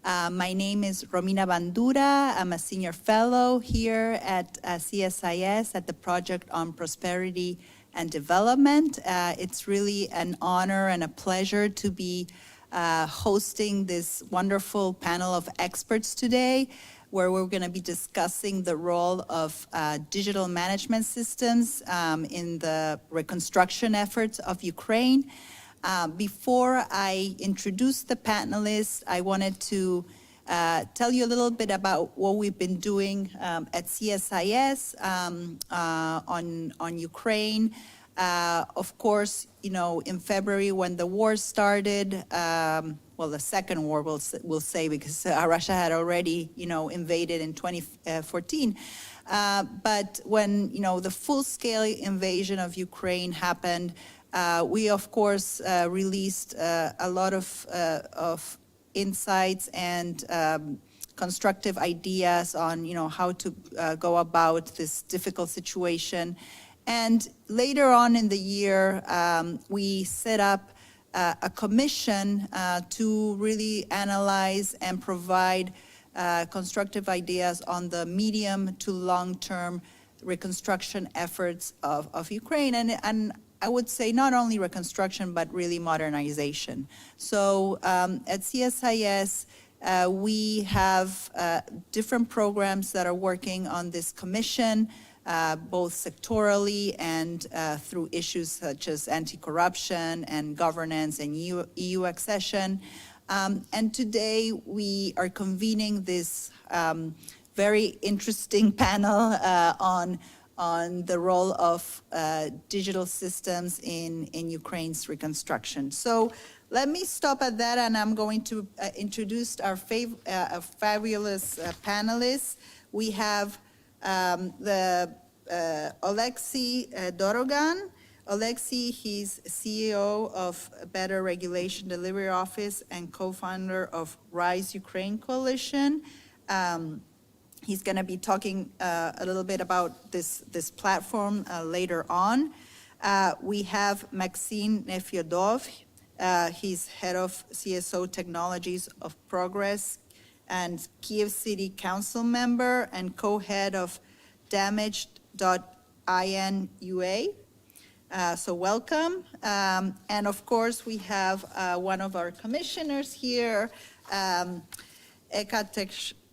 My name is Romina Bandura. I'm a senior fellow here at CSIS at the Project on Prosperity and Development. It's really an honor and a pleasure to be hosting this wonderful panel of experts today, where we're going to be discussing the role of digital management systems in the reconstruction efforts of Ukraine. Before I introduce the panelists, I wanted to tell you a little bit about what we've been doing at CSIS on Ukraine. Of course, you know, in February when the war started, well, the second war, we'll say, because Russia had already, you know, invaded in 2014. But when, you know, the full-scale invasion of Ukraine happened, we, of course, released a lot of insights and constructive ideas on, you know, how to go about this difficult situation. And later on in the year, we set up a commission to really analyze and provide constructive ideas on the medium to long-term reconstruction efforts of Ukraine. And I would say not only reconstruction, but really modernization. So at CSIS, we have different programs that are working on this commission, both sectorally and through issues such as anti-corruption and governance and EU accession. And today we are convening this very interesting panel on the role of digital systems in Ukraine's reconstruction. So let me stop at that, and I'm going to introduce our fabulous panelists. We have the Oleksiy Dorogan. Oleksiy, he's CEO of Better Regulation Delivery Office and co-founder of Rise Ukraine Coalition. He's going to be talking a little bit about this platform later on. We have Maxim Nefyodov. He's head of CSO Technologies of Progress and Kiev City Council member and co-head of Damaged.IN.UA. So welcome. And of course, we have one of our commissioners here, Eka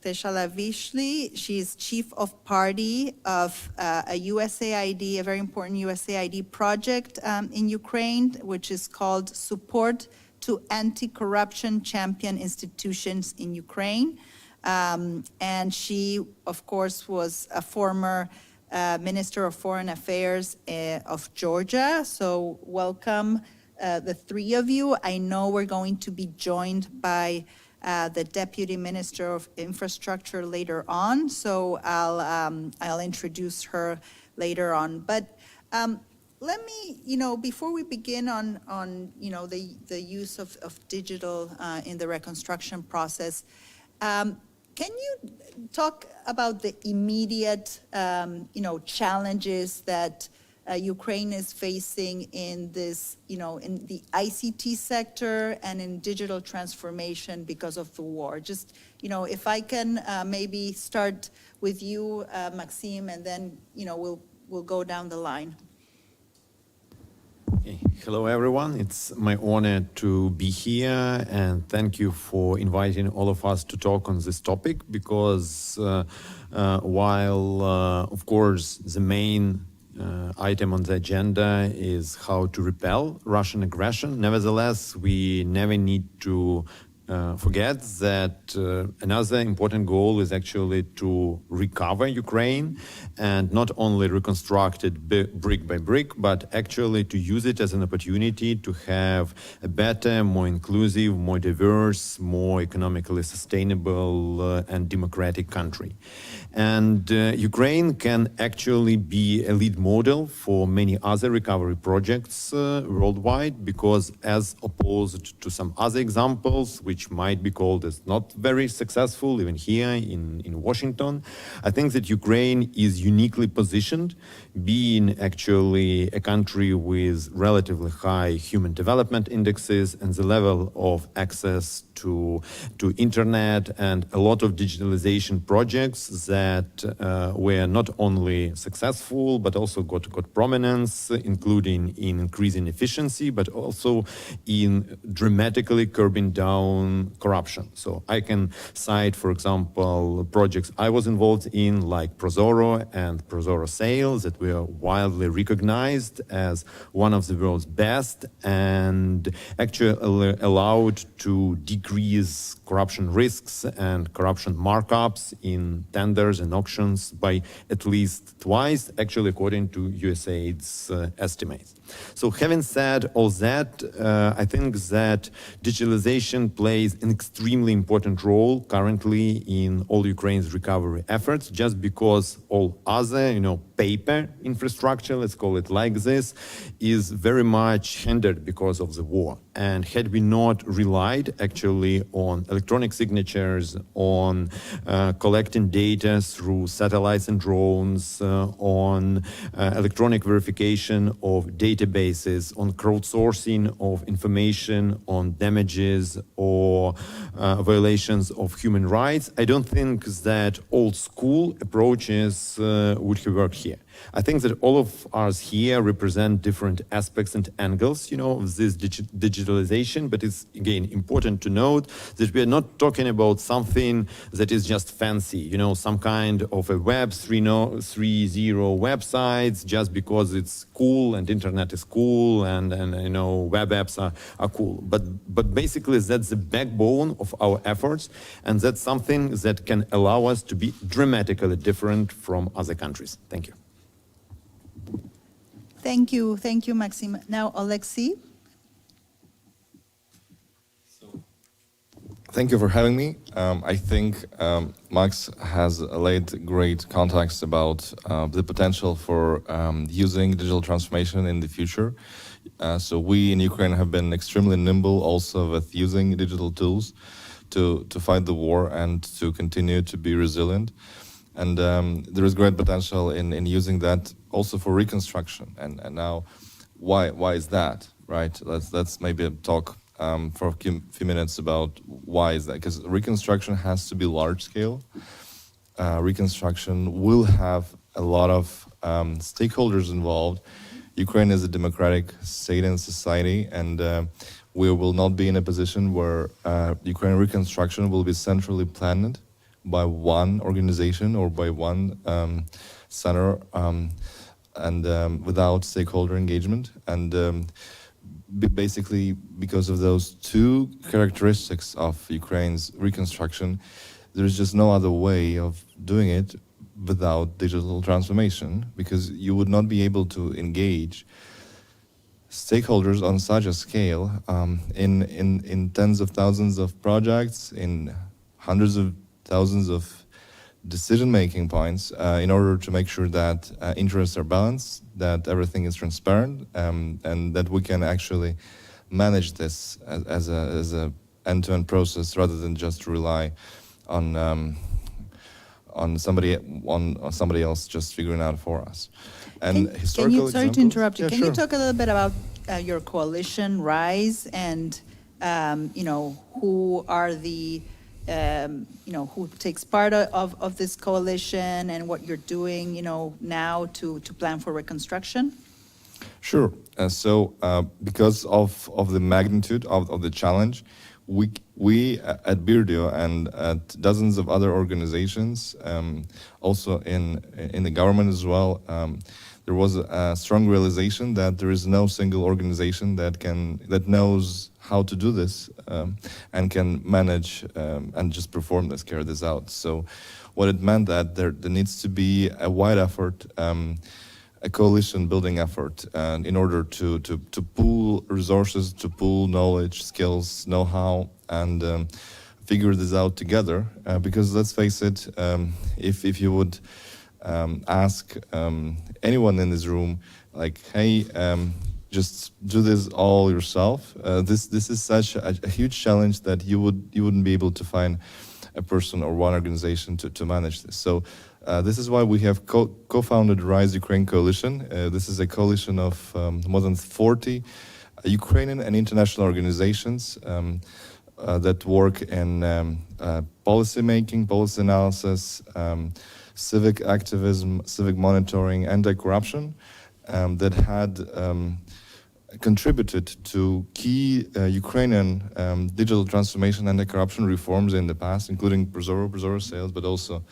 Teshalavishli. She's chief of party of a USAID, a very important USAID project in Ukraine, which is called Support to Anti-Corruption Champion Institutions in Ukraine. And she, of course, was a former Minister of Foreign Affairs of Georgia. So welcome, the three of you. I know we're going to be joined by the Deputy Minister of Infrastructure later on, so I'll introduce her later on. But let me, you know, before we begin on you know, the use of digital in the reconstruction process, can you talk about the immediate, you know, challenges that Ukraine is facing in this, you know, in the ICT sector and in digital transformation because of the war? Just, you know, if I can maybe start with you, Maxim, and then, you know, we'll go down the line. Okay. Hello, everyone. It's my honor to be here, and thank you for inviting all of us to talk on this topic, because while, of course, the main item on the agenda is how to repel Russian aggression, nevertheless, we never need to forget that another important goal is actually to recover Ukraine, and not only reconstruct it brick by brick, but actually to use it as an opportunity to have a better, more inclusive, more diverse, more economically sustainable and democratic country. And Ukraine can actually be a lead model for many other recovery projects worldwide, because as opposed to some other examples, which which might be called as not very successful, even here in Washington. I think that Ukraine is uniquely positioned, being actually a country with relatively high human development indexes and the level of access to internet and a lot of digitalization projects that were not only successful but also got prominence, including in increasing efficiency, but also in dramatically curbing down corruption. So I can cite, for example, projects I was involved in, like Prozoro and Prozoro Sales, that were widely recognized as one of the world's best and actually allowed to decrease corruption risks and corruption markups in tenders and auctions by at least twice, actually according to USAID's estimates. So having said all that, I think that digitalization plays an extremely important role currently in all Ukraine's recovery efforts, just because all other, paper infrastructure, let's call it like this, is very much hindered because of the war. And had we not relied actually on electronic signatures, on collecting data through satellites and drones, on electronic verification of databases, on crowdsourcing of information on damages or violations of human rights, I don't think that old school approaches would have worked here. I think that all of us here represent different aspects and angles, of this digitalization, but it's, again, important to note that we are not talking about something that is just fancy, some kind of a Web 3.0 websites just because it's cool and internet is cool and web apps are cool. But basically that's the backbone of our efforts, and that's something that can allow us to be dramatically different from other countries. Thank you. Thank you, Maxim. Now, Alexei. Thank you for having me. I think Max has laid great context about the potential for using digital transformation in the future. So we in Ukraine have been extremely nimble also with using digital tools to fight the war and to continue to be resilient. And there is great potential in using that also for reconstruction. And now, why is that, right? Let's maybe talk for a few minutes about why is that? Because reconstruction has to be large scale. Reconstruction will have a lot of stakeholders involved. Ukraine is a democratic state and society, and we will not be in a position where Ukraine reconstruction will be centrally planned by one organization or by one center and without stakeholder engagement. And basically, because of those two characteristics of Ukraine's reconstruction, there's just no other way of doing it without digital transformation, because you would not be able to engage stakeholders on such a scale in tens of thousands of projects, in hundreds of thousands of decision-making points in order to make sure that interests are balanced, that everything is transparent, and that we can actually manage this as a end-to-end process rather than just rely on somebody else just figuring out for us. And historical sorry to interrupt you. Yeah, can sure. you talk a little bit about your coalition RISE and who are the who takes part of this coalition and what you're doing, now to plan for reconstruction? Sure. So because of the magnitude of the challenge, we at Birdio and at dozens of other organizations, also in the government as well, there was a strong realization that there is no single organization that knows how to do this and can manage and just perform this, carry this out. So what it meant that there needs to be a wide effort, a coalition building effort in order to pool resources, to pool knowledge, skills, know-how, and figure this out together. Because let's face it, if you would ask anyone in this room, like, hey, just do this all yourself. This is such a huge challenge that you wouldn't be able to find a person or one organization to manage this. So this is why we have co-founded Rise Ukraine Coalition. This is a coalition of more than 40 Ukrainian and international organizations that work in policy making, policy analysis, civic activism, civic monitoring, anti-corruption, that had contributed to key Ukrainian digital transformation and anti-corruption reforms in the past, including Prozoro sales, but also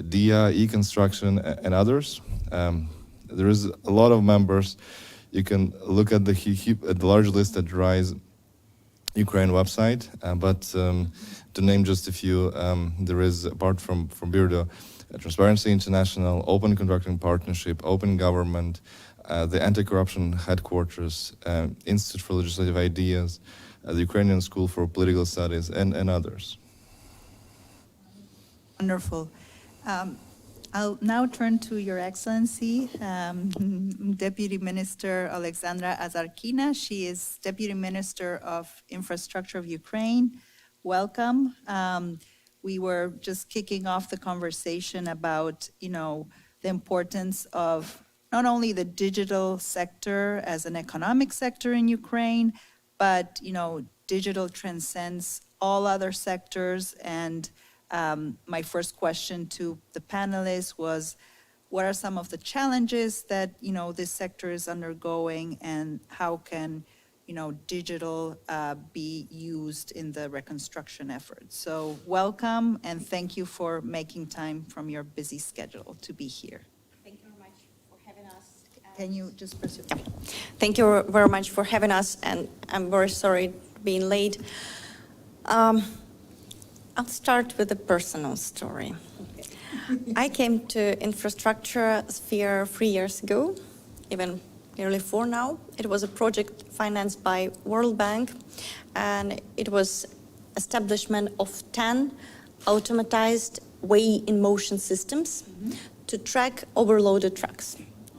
DIA, Reconstruction, and others. There is a lot of members. You can look at the large list at Rise Ukraine website, but to name just a few, there is, apart from Birdo, Transparency International, Open Contracting Partnership, Open Government, the Anti-Corruption Headquarters, Institute for Legislative Ideas, the Ukrainian School for Political Studies, and others. Wonderful. I'll now turn to Your Excellency, Deputy Minister Alexandra Azarkina. She is Deputy Minister of Infrastructure of Ukraine. Welcome. We were just kicking off the conversation about, the importance of not only the digital sector as an economic sector in Ukraine, but, digital transcends all other sectors. And my first question to the panelists was, what are some of the challenges that, this sector is undergoing, and how can, digital be used in the reconstruction effort? So welcome, and thank you for making time from your busy schedule to be here. Thank you very much for having us. Can you just press your button? Thank you very much for having us, and I'm very sorry being late. I'll start with a personal story. Okay. I came to infrastructure sphere 3 years ago, even nearly 4 now. It was a project financed by World Bank, and it was establishment of 10 automatized weigh-in-motion systems to track overloaded trucks.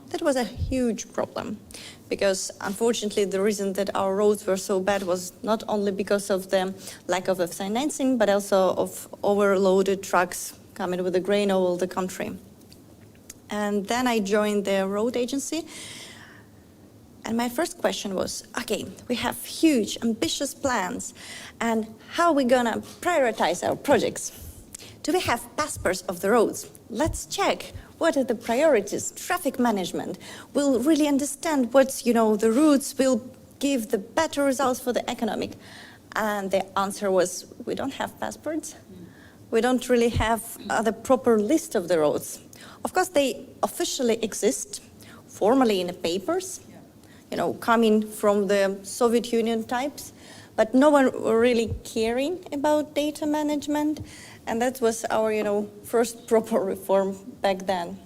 That was a huge problem, because unfortunately the reason that our roads were so bad was not only because of the lack of financing, but also of overloaded trucks coming with the grain all over the country. And then I joined the road agency, and my first question was, okay, we have huge, ambitious plans, and how are we gonna prioritize our projects? Do we have passports of the roads? Let's check. What are the priorities? Traffic management. We'll really understand what's, the routes will give the better results for the economic. And the answer was, we don't have passports. We don't really have the proper list of the roads. Of course, they officially exist, formally in the papers, coming from the Soviet Union types, but no one really caring about data management. And that was our, first proper reform back then,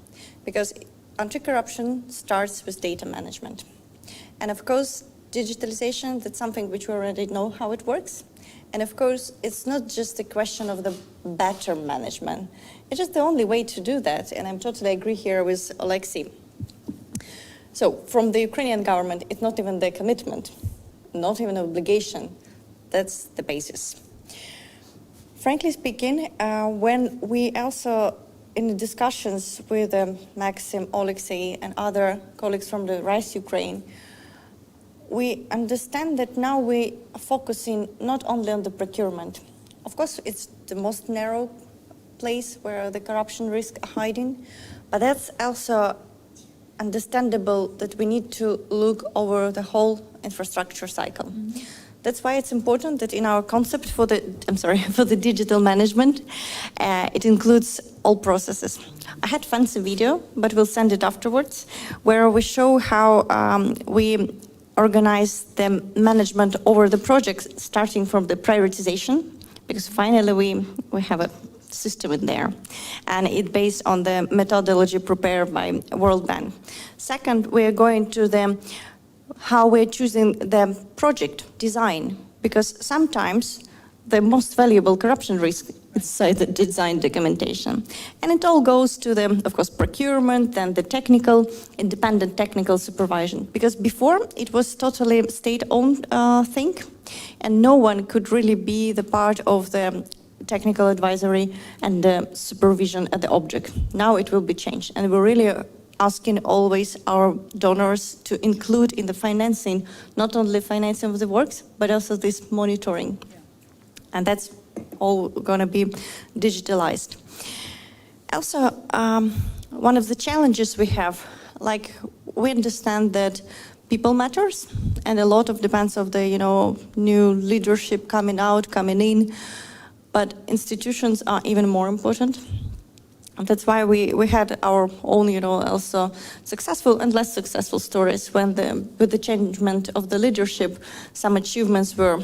because anti-corruption starts with data management. And of course, digitalization, that's something which we already know how it works. And of course, it's not just a question of the better management. It's just the only way to do that. And I totally agree here with Alexei. So from the Ukrainian government, it's not even the commitment, not even an obligation. That's the basis. Frankly speaking, when we also, in the discussions with Maxim, Alexei, and other colleagues from the Rise Ukraine, we understand that now we are focusing not only on the procurement. Of course, it's the most narrow place where the corruption risks are hiding, but that's also understandable that we need to look over the whole infrastructure cycle. Mm-hmm. That's why it's important that in our concept for the digital management, it includes all processes. I had fancy video, but we'll send it afterwards, where we show how we organize the management over the projects, starting from the privatization, because finally we have a system in there, and it's based on the methodology prepared by World Bank. Second, we are going to how we're choosing the project design, because sometimes the most valuable corruption risk So the design documentation. And it all goes to the, of course, procurement and the technical, independent technical supervision. Because before it was totally state-owned thing, and no one could really be the part of the technical advisory and the supervision at the object. Now it will be changed. And we're really asking always our donors to include in the financing, not only financing of the works, but also this monitoring. Yeah. And that's all going to be digitalized. Also, one of the challenges we have, like we understand that people matters, and a lot of depends of the new leadership coming in, but institutions are even more important. And that's why we had our own, also successful and less successful stories when with the changement of the leadership, some achievements were,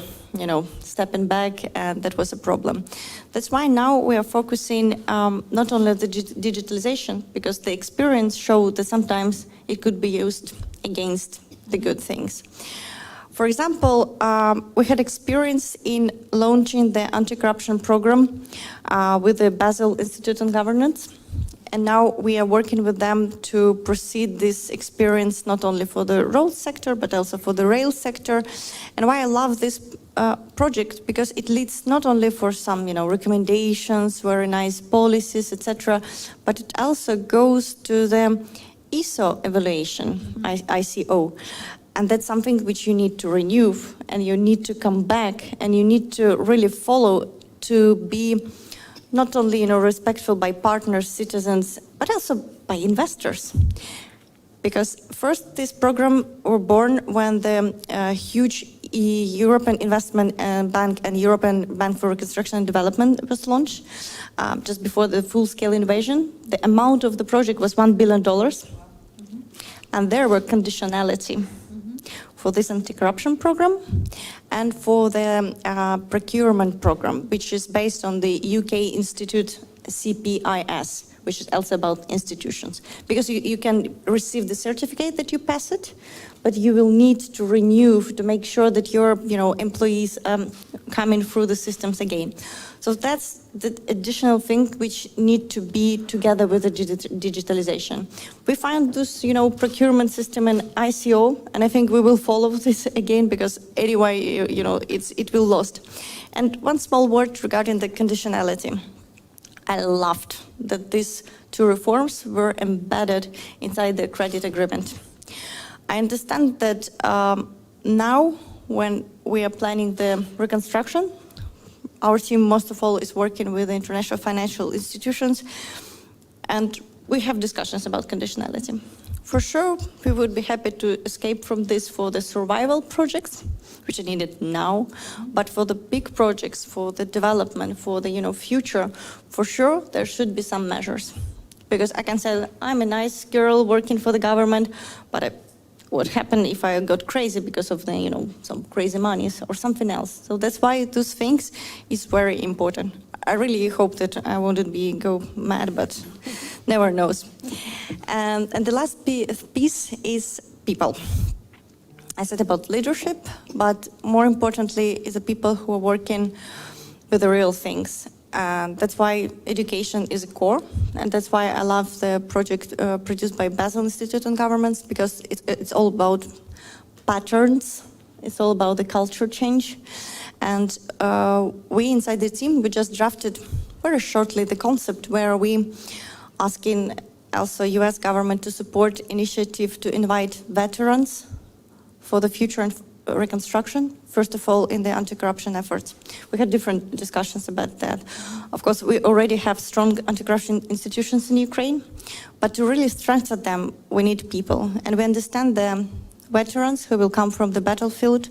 stepping back, and that was a problem. That's why now we are focusing not only on the digitalization, because the experience showed that sometimes it could be used against the good things. For example, we had experience in launching the anti-corruption program with the Basel Institute on Governance. And now we are working with them to proceed this experience not only for the road sector, but also for the rail sector. And why I love this project, because it leads not only for some, recommendations, very nice policies, etc., but it also goes to the ISO evaluation, ICO. And that's something which you need to renew, and you need to come back, and you need to really follow to be not only respectful by partners, citizens, but also by investors. Because first, this program were born when the huge European Investment Bank and European Bank for Reconstruction and Development was launched just before the full-scale invasion. The amount of the project was $1 billion, and there were conditionality for this anti-corruption program and for the procurement program, which is based on the UK Institute CPIS, which is also about institutions. Because you can receive the certificate that you pass it, but you will need to renew to make sure that your employees coming through the systems again. So that's the additional thing which need to be together with the digitalization. We find this, procurement system in ICO, and I think we will follow this again because anyway, it will lost. And one small word regarding the conditionality. I loved that these two reforms were embedded inside the credit agreement. I understand that now when we are planning the reconstruction, our team, most of all, is working with international financial institutions, and we have discussions about conditionality. For sure, we would be happy to escape from this for the survival projects, which are needed now, but for the big projects, for the development, for the future, for sure, there should be some measures. Because I can say, I'm a nice girl working for the government, but what happened if I got crazy because of the, some crazy monies or something else? So that's why those things is very important. I really hope that I wouldn't go mad, but never knows. And the last piece is people. I said about leadership, but more importantly is the people who are working with the real things. And that's why education is a core, and that's why I love the project produced by Basel Institute on Governments, because it's all about patterns, it's all about the culture change. And we inside the team, we just drafted very shortly the concept where we asking also US government to support initiative to invite veterans for the future and reconstruction, first of all, in the anti-corruption efforts. We had different discussions about that. Of course, we already have strong anti-corruption institutions in Ukraine, but to really strengthen them, we need people. And we understand the veterans who will come from the battlefield,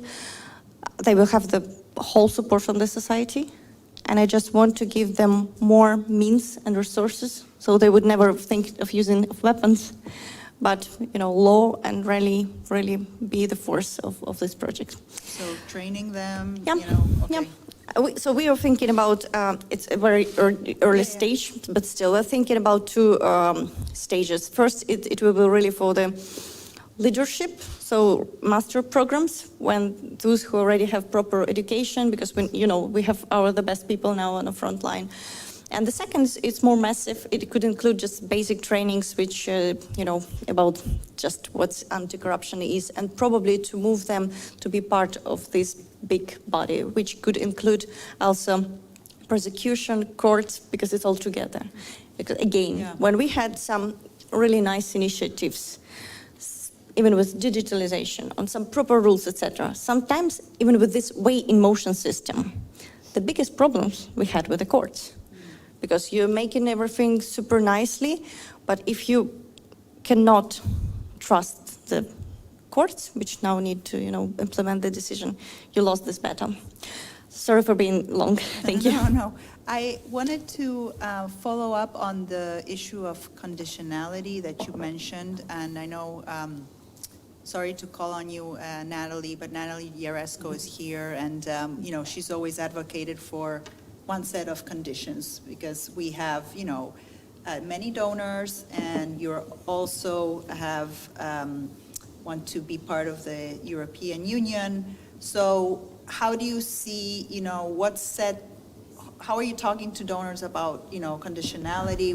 they will have the whole support from the society. And I just want to give them more means and resources, so they would never think of using weapons, but law, and really be the force of this project. So training them, okay. Yeah. So we are thinking about, it's a very early stage, but still we're thinking about two stages. First, it will be really for the leadership, so master programs, when those who already have proper education, because we have the best people now on the front line. And the second, it's more massive. It could include just basic trainings, which, about just what anti-corruption is, and probably to move them to be part of this big body, which could include also prosecution, courts, because it's all together. Because again, when we had some really nice initiatives, even with digitalization, on some proper rules, etc., sometimes even with this weigh-in-motion system, the biggest problems we had with the courts. Because you're making everything super nicely, but if you cannot trust the courts, which now need to, implement the decision, you lost this battle. Sorry for being long. Thank you. No. I wanted to follow up on the issue of conditionality that you mentioned, and I know, sorry to call on you, Natalie, but Natalie Yaresko is here, and she's always advocated for one set of conditions, because we have, many donors, and you also want to be part of the European Union. So how do you see, how are you talking to donors about, conditionality?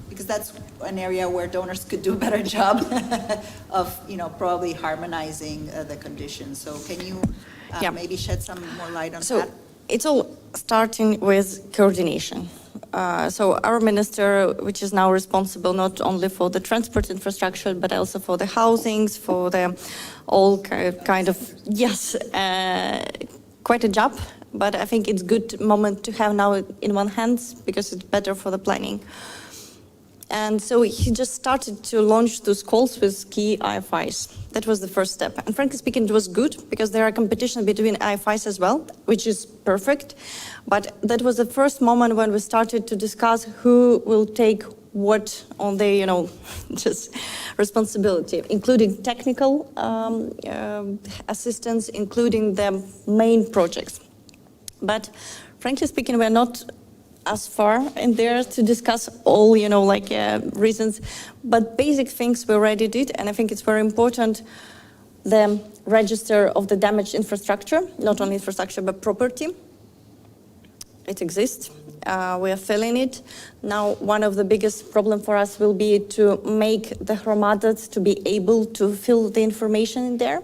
Because that's an area where donors could do a better job of, probably harmonizing the conditions. So can you maybe shed some more light on that? It's all starting with coordination. So our minister, which is now responsible not only for the transport infrastructure, but also for the housings, for the all kind of, quite a job. But I think it's a good moment to have now in one hand, because it's better for the planning. And so he just started to launch those calls with key IFIs. That was the first step. And frankly speaking, it was good, because there are competition between IFIs as well, which is perfect. But that was the first moment when we started to discuss who will take what on the, just responsibility, including technical assistance, including the main projects. But frankly speaking, we're not as far in there to discuss all, reasons, but basic things we already did, and I think it's very important, the register of the damaged infrastructure, not only infrastructure, but property. It exists. We are filling it. Now, one of the biggest problems for us will be to make the hromadas to be able to fill the information in there,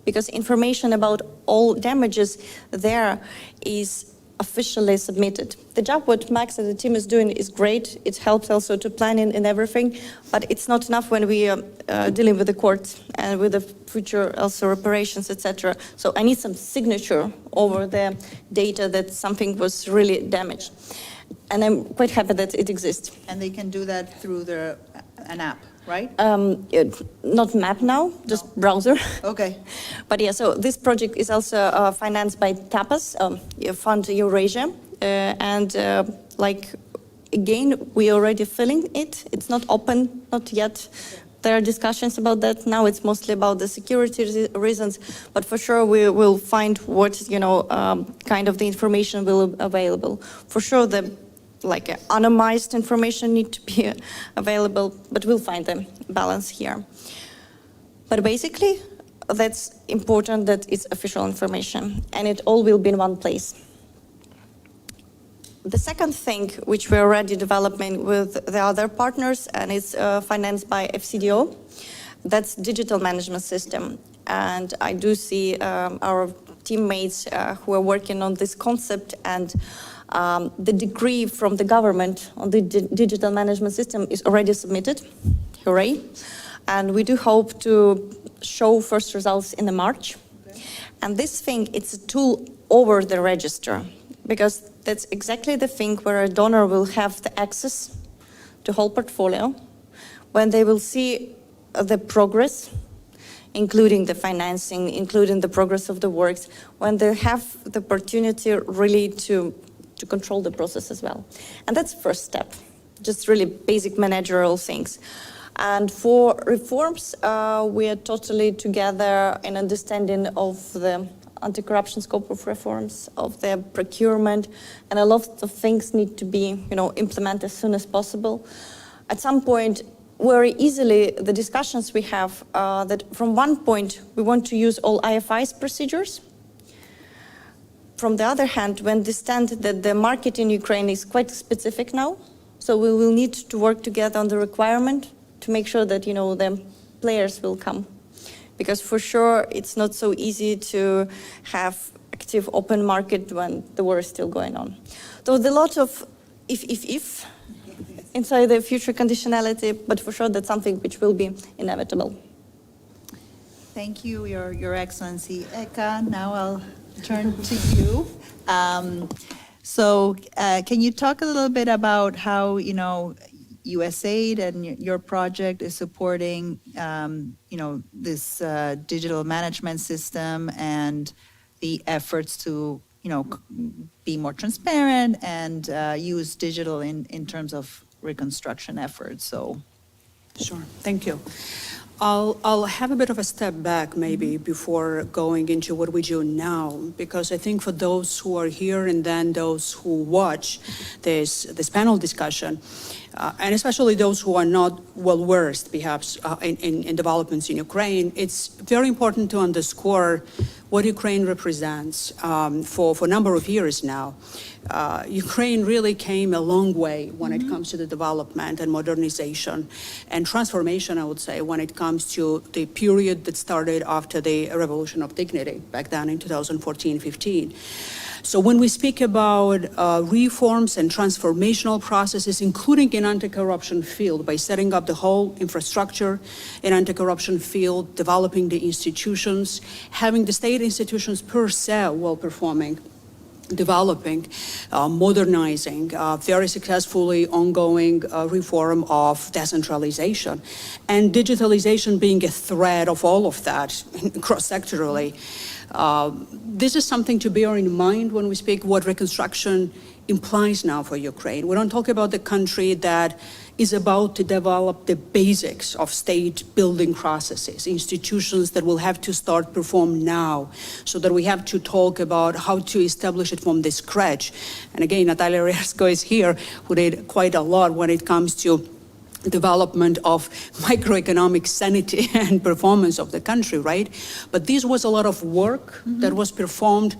because information about all damages there is officially submitted. The job what Max and the team is doing is great. It helps also to planning and everything, but it's not enough when we are dealing with the courts and with the future also reparations, etc. So I need some signature over the data that something was really damaged. And I'm quite happy that it exists. And they can do that through an app, right? Not map now, just browser. Okay. But so this project is also financed by TAPAS, Fund Eurasia. Again, we are already filling it. It's not open, not yet. There are discussions about that. Now it's mostly about the security reasons, but for sure we will find what, kind of the information will be available. For sure the anonymized information need to be available, but we'll find the balance here. But basically, that's important that it's official information, and it all will be in one place. The second thing, which we're already developing with the other partners, and it's financed by FCDO, that's digital management system. And I do see our teammates who are working on this concept, and the decree from the government on the digital management system is already submitted. Hooray. And we do hope to show first results in the March. Okay. And this thing, it's a tool over the register, because that's exactly the thing where a donor will have the access to whole portfolio, when they will see the progress, including the financing, including the progress of the works, when they have the opportunity really to control the process as well. And that's the first step, just really basic managerial things. And for reforms, we are totally together in understanding of the anti-corruption scope of reforms, of the procurement, and a lot of things need to be, implemented as soon as possible. At some point, very easily the discussions we have that from one point we want to use all IFI's procedures. From the other hand, we understand that the market in Ukraine is quite specific now, so we will need to work together on the requirement to make sure that, you know, the players will come. Because for sure, it's not so easy to have active open market when the war is still going on. So there's a lot of if inside the future conditionality, but for sure that's something which will be inevitable. Thank you, Your Excellency. Eka, now I'll turn to you. Can you talk a little bit about how, you know, USAID and your project is supporting, you know, this digital management system and the efforts to, you know, be more transparent and use digital in terms of reconstruction efforts? So, sure, thank you. I'll have a bit of a step back maybe before going into what we do now, because I think for those who are here and then those who watch this panel discussion, and especially those who are not well versed perhaps in developments in Ukraine, it's very important to underscore what Ukraine represents for a number of years now. Ukraine really came a long way when it comes to the development and modernization and transformation, I would say, when it comes to the period that started after the Revolution of Dignity back then in 2014-15. So when we speak about reforms and transformational processes, including in anti-corruption field, by setting up the whole infrastructure in anti-corruption field, developing the institutions, having the state institutions per se well-performing, developing, modernizing, very successfully ongoing reform of decentralization, and digitalization being a thread of all of that cross-sectorally. This is something to bear in mind when we speak what reconstruction implies now for Ukraine. We don't talk about the country that is about to develop the basics of state building processes, institutions that will have to start perform now, so that we have to talk about how to establish it from the scratch. And again, Natalia Ryarsko is here, who did quite a lot when it comes to development of microeconomic sanity and performance of the country, right? But this was a lot of work that was performed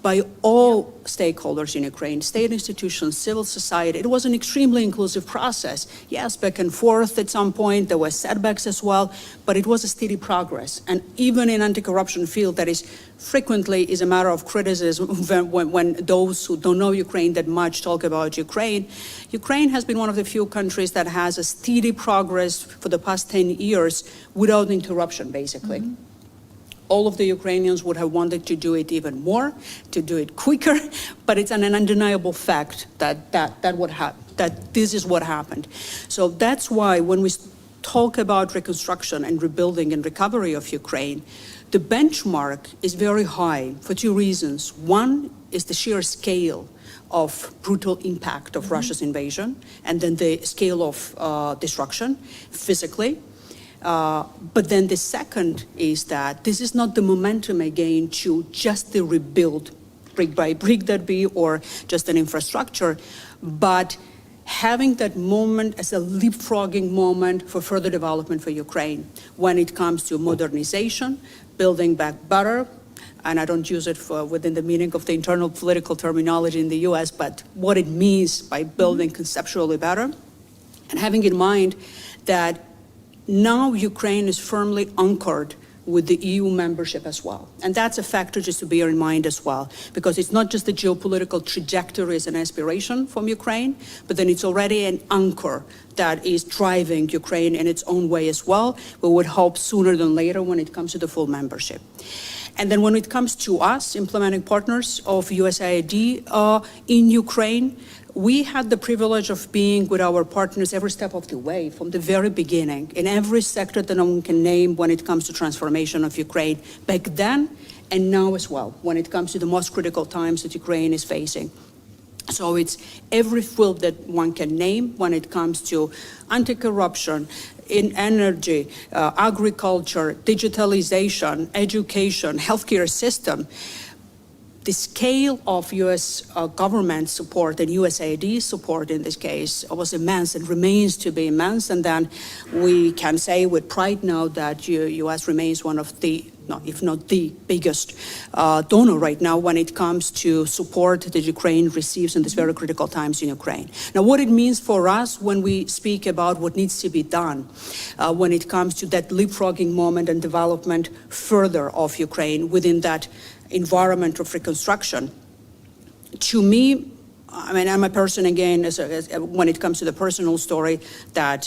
by all stakeholders in Ukraine, state institutions, civil society. It was an extremely inclusive process. Yes, back and forth at some point, there were setbacks as well, but it was a steady progress. And even in anti-corruption field, that is frequently is a matter of criticism when those who don't know Ukraine that much talk about Ukraine. Ukraine has been one of the few countries that has a steady progress for the past 10 years without interruption, basically. All of the Ukrainians would have wanted to do it even more, to do it quicker, but it's an undeniable fact that this is what happened. So that's why when we talk about reconstruction and rebuilding and recovery of Ukraine, the benchmark is very high for two reasons. One is the sheer scale of brutal impact of Russia's invasion, and then the scale of destruction physically. But then the second is that this is not the momentum again to just the rebuild, brick by brick that be, or just an infrastructure, but having that moment as a leapfrogging moment for further development for Ukraine when it comes to modernization, building back better, and I don't use it within the meaning of the internal political terminology in the US, but what it means by building conceptually better, and having in mind that now Ukraine is firmly anchored with the EU membership as well. And that's a factor just to bear in mind as well, because it's not just the geopolitical trajectory as an aspiration from Ukraine, but then it's already an anchor that is driving Ukraine in its own way as well. We would hope sooner than later when it comes to the full membership. And then when it comes to us, implementing partners of USAID in Ukraine, we had the privilege of being with our partners every step of the way, from the very beginning, in every sector that no one can name when it comes to transformation of Ukraine, back then and now as well, when it comes to the most critical times that Ukraine is facing. So it's every field that one can name when it comes to anti-corruption, in energy, agriculture, digitalization, education, healthcare system. the scale of U.S. Government support and USAID support in this case was immense and remains to be immense. And then we can say with pride now that U.S. remains one of the, if not the biggest donor right now when it comes to support that Ukraine receives in these very critical times in Ukraine. Now, what it means for us when we speak about what needs to be done when it comes to that leapfrogging moment and development further of Ukraine within that environment of reconstruction. To me, I mean, I'm a person, again, when it comes to the personal story that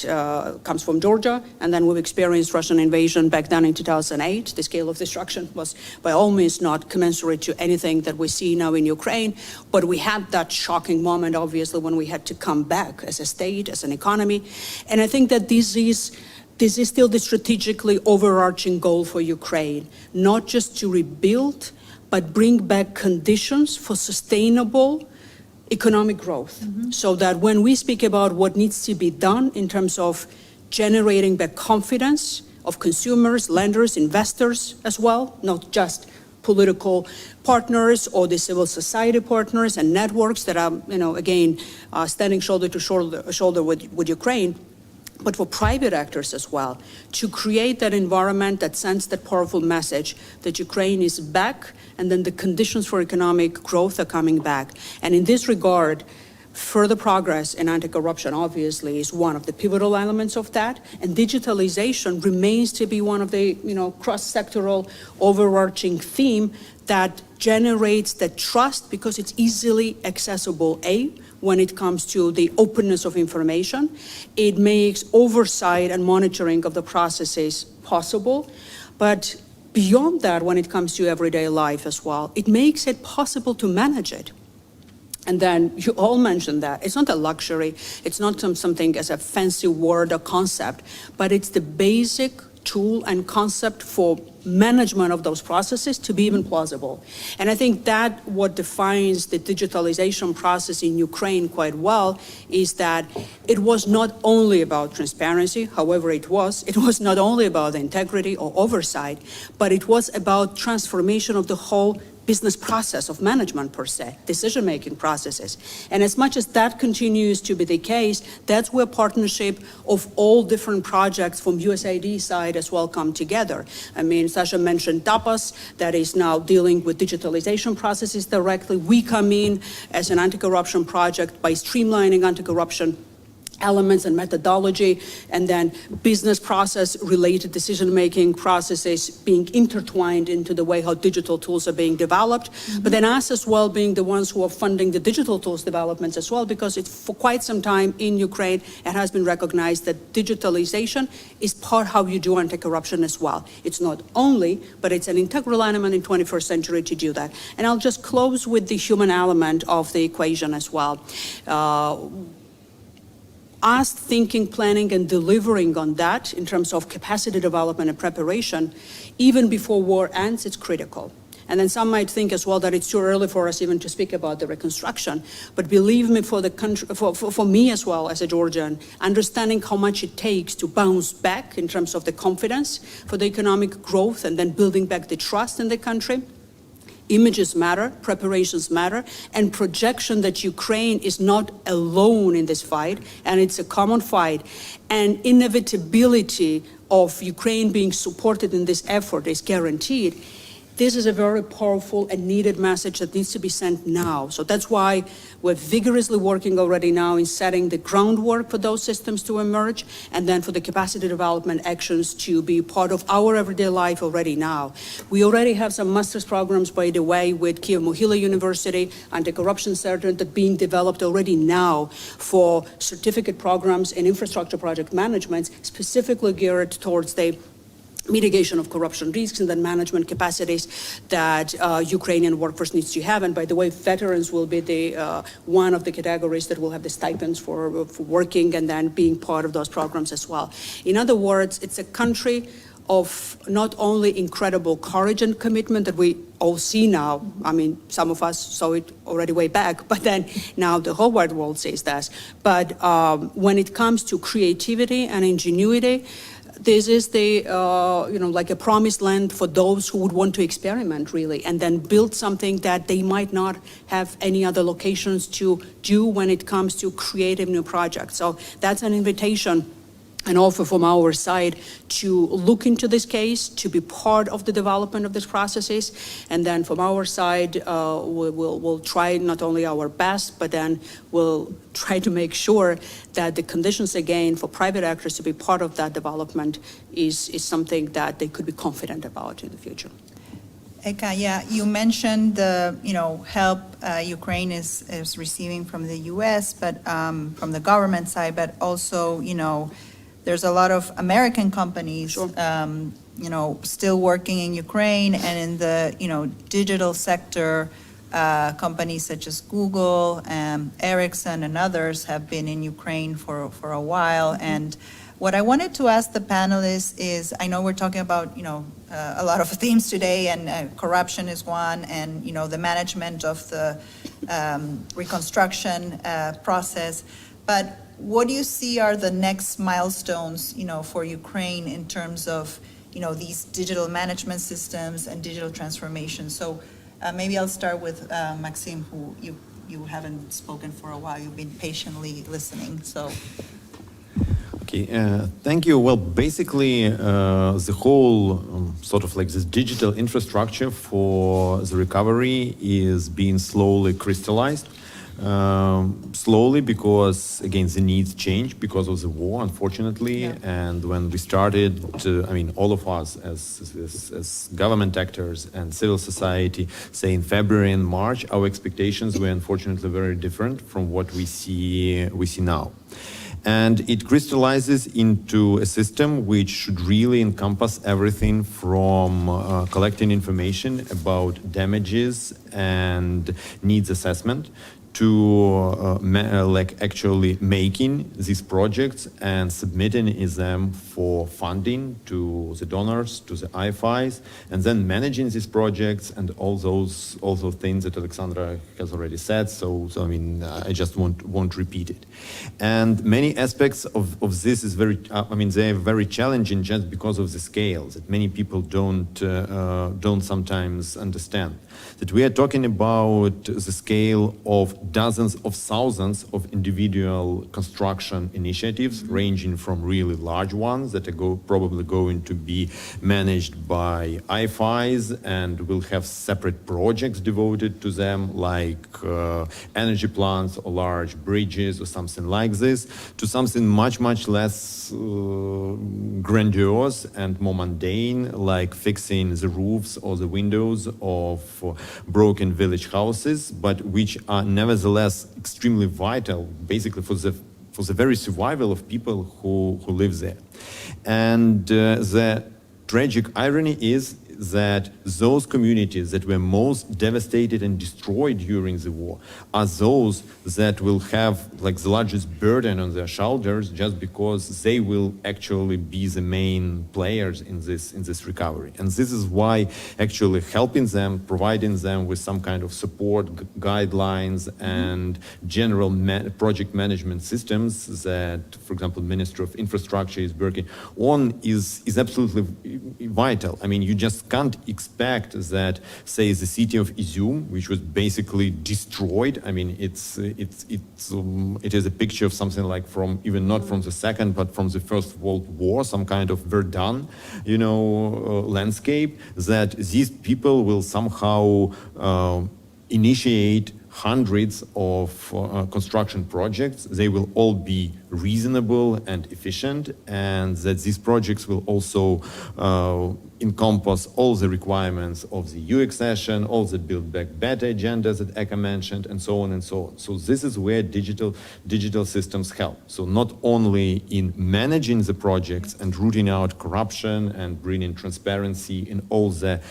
comes from Georgia, and then we've experienced Russian invasion back then in 2008. The scale of destruction was by all means not commensurate to anything that we see now in Ukraine, but we had that shocking moment, obviously, when we had to come back as a state, as an economy. And I think that this is still the strategically overarching goal for Ukraine, not just to rebuild, but bring back conditions for sustainable economic growth. So that when we speak about what needs to be done in terms of generating back confidence of consumers, lenders, investors as well, not just political partners or the civil society partners and networks that are, again, standing shoulder to shoulder with Ukraine, but for private actors as well, to create that environment that sends that powerful message that Ukraine is back and then the conditions for economic growth are coming back. And in this regard, further progress in anti-corruption obviously is one of the pivotal elements of that, and digitalization remains to be one of the cross-sectoral overarching theme that generates the trust because it's easily accessible, when it comes to the openness of information. It makes oversight and monitoring of the processes possible. But beyond that, when it comes to everyday life as well, it makes it possible to manage it. And then you all mentioned that. It's not a luxury. It's not something as a fancy word or concept, but it's the basic tool and concept for management of those processes to be even plausible. And I think that what defines the digitalization process in Ukraine quite well is that it was not only about transparency, however it was not only about integrity or oversight, but it was about transformation of the whole business process of management per se, decision-making processes. And as much as that continues to be the case, that's where partnership of all different projects from USAID side as well come together. I mean, Sasha mentioned TAPAS, that is now dealing with digitalization processes directly. We come in as an anti-corruption project by streamlining anti-corruption elements and methodology, and then business process related decision-making processes being intertwined into the way how digital tools are being developed. But then us as well being the ones who are funding the digital tools developments as well, because it's for quite some time in Ukraine, it has been recognized that digitalization is part how you do anti-corruption as well. It's not only, but it's an integral element in 21st century to do that. And I'll just close with the human element of the equation as well. Us thinking, planning, and delivering on that in terms of capacity development and preparation, even before war ends, it's critical. And then some might think as well that it's too early for us even to speak about the reconstruction. But believe me, for the country, for me as well as a Georgian, understanding how much it takes to bounce back in terms of the confidence for the economic growth and then building back the trust in the country. Images matter, preparations matter, and projection that Ukraine is not alone in this fight, and it's a common fight, and inevitability of Ukraine being supported in this effort is guaranteed. This is a very powerful and needed message that needs to be sent now. So that's why we're vigorously working already now in setting the groundwork for those systems to emerge, and then for the capacity development actions to be part of our everyday life already now. We already have some master's programs, by the way, with Kyiv-Mohyla University, anti-corruption center, that being developed already now for certificate programs in infrastructure project management, specifically geared towards the mitigation of corruption risks and then management capacities that Ukrainian workforce needs to have. And by the way, veterans will be the one of the categories that will have the stipends for working and then being part of those programs as well. In other words, it's a country of not only incredible courage and commitment that we all see now. I mean, some of us saw it already way back, but then now the whole wide world sees that. But when it comes to creativity and ingenuity, this is the, like a promised land for those who would want to experiment, really, and then build something that they might not have any other locations to do when it comes to creative new projects. So that's an invitation and offer from our side to look into this case, to be part of the development of these processes. And then from our side, we'll try not only our best, but then we'll try to make sure that the conditions, again, for private actors to be part of that development is something that they could be confident about in the future. Eka, yeah, you mentioned the, help Ukraine is receiving from the U.S., but from the government side, but also, there's a lot of American companies, Sure. Still working in Ukraine, and in the, digital sector, companies such as Google, Ericsson, and others have been in Ukraine for a while. And what I wanted to ask the panelists is, I know we're talking about, a lot of themes today, and corruption is one, and, the management of the reconstruction process, but what do you see are the next milestones, for Ukraine in terms of, these digital management systems and digital transformation? So maybe I'll start with Maxime, who you haven't spoken for a while. You've been patiently listening, so. Okay, thank you. Well, basically, the whole sort of like this digital infrastructure for the recovery is being slowly crystallized. Slowly, because again the needs change because of the war, unfortunately. Yeah. And when we started all of us as government actors and civil society, say in February and March, our expectations were unfortunately very different from what we see now. And it crystallizes into a system which should really encompass everything from collecting information about damages and needs assessment to actually making these projects and submitting them for funding to the donors, to the IFIs, and then managing these projects and all those things that Alexandra has already said. So I just won't repeat it. And many aspects of this is they're very challenging just because of the scale that many people don't sometimes understand. That we are talking about the scale of dozens of thousands of individual construction initiatives, ranging from really large ones that are probably going to be managed by IFIs and will have separate projects devoted to them, like energy plants or large bridges or something like this, to something much less grandiose and more mundane, like fixing the roofs or the windows of broken village houses, but which are nevertheless extremely vital, basically for the very survival of people who live there. And the tragic irony is that those communities that were most devastated and destroyed during the war are those that will have like the largest burden on their shoulders, just because they will actually be the main players in this recovery. And this is why actually helping them, providing them with some kind of support, guidelines, and general project management systems that, for example, Ministry of Infrastructure is working on is absolutely vital. I mean, you just can't expect that, say, the city of Izum, which was basically destroyed. I mean, it is a picture of something like from, even not from the Second, but from the First World War, some kind of Verdun, landscape, that these people will somehow initiate hundreds of construction projects. They will all be reasonable and efficient, and that these projects will also encompass all the requirements of the EU accession, all the Build Back Better agendas that Eka mentioned, and so on and so on. So this is where digital systems help. So not only in managing the projects and rooting out corruption and bringing transparency in all the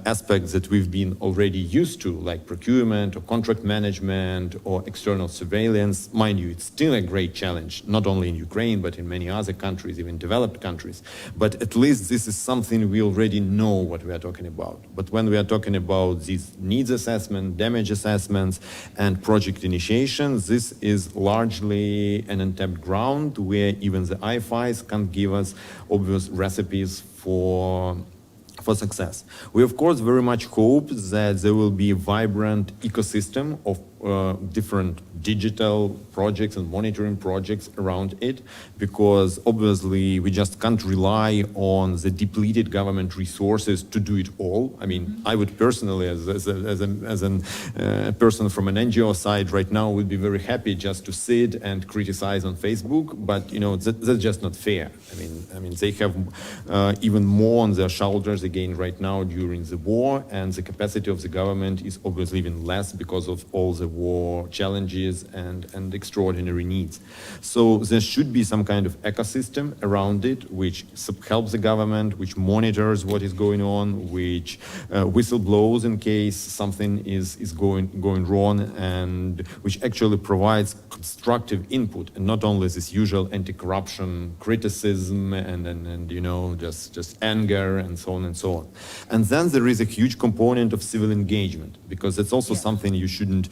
aspects that we've been already used to, like procurement or contract contract management or external surveillance. Mind you, it's still a great challenge, not only in Ukraine, but in many other countries, even developed countries. But at least this is something we already know what we are talking about. But when we are talking about these needs assessment, damage assessments, and project initiations, this is largely an untapped ground where even the IFIs can't give us obvious recipes for success. We of course very much hope that there will be a vibrant ecosystem of different digital projects and monitoring projects around it, because obviously we just can't rely on the depleted government resources to do it all. I mean, I would personally, as a person from an NGO side right now, would be very happy just to sit and criticize on Facebook, but you know, that's just not fair. I mean, they have even more on their shoulders again right now during the war, and the capacity of the government is obviously even less because of all the war challenges and extraordinary needs. So there should be some kind of ecosystem around it which helps the government, which monitors what is going on, which whistleblows in case something is going wrong, and which actually provides constructive input, and not only this usual anti-corruption criticism and you know, just anger and so on and so on. And then there is a huge component of civil engagement, because that's also something you shouldn't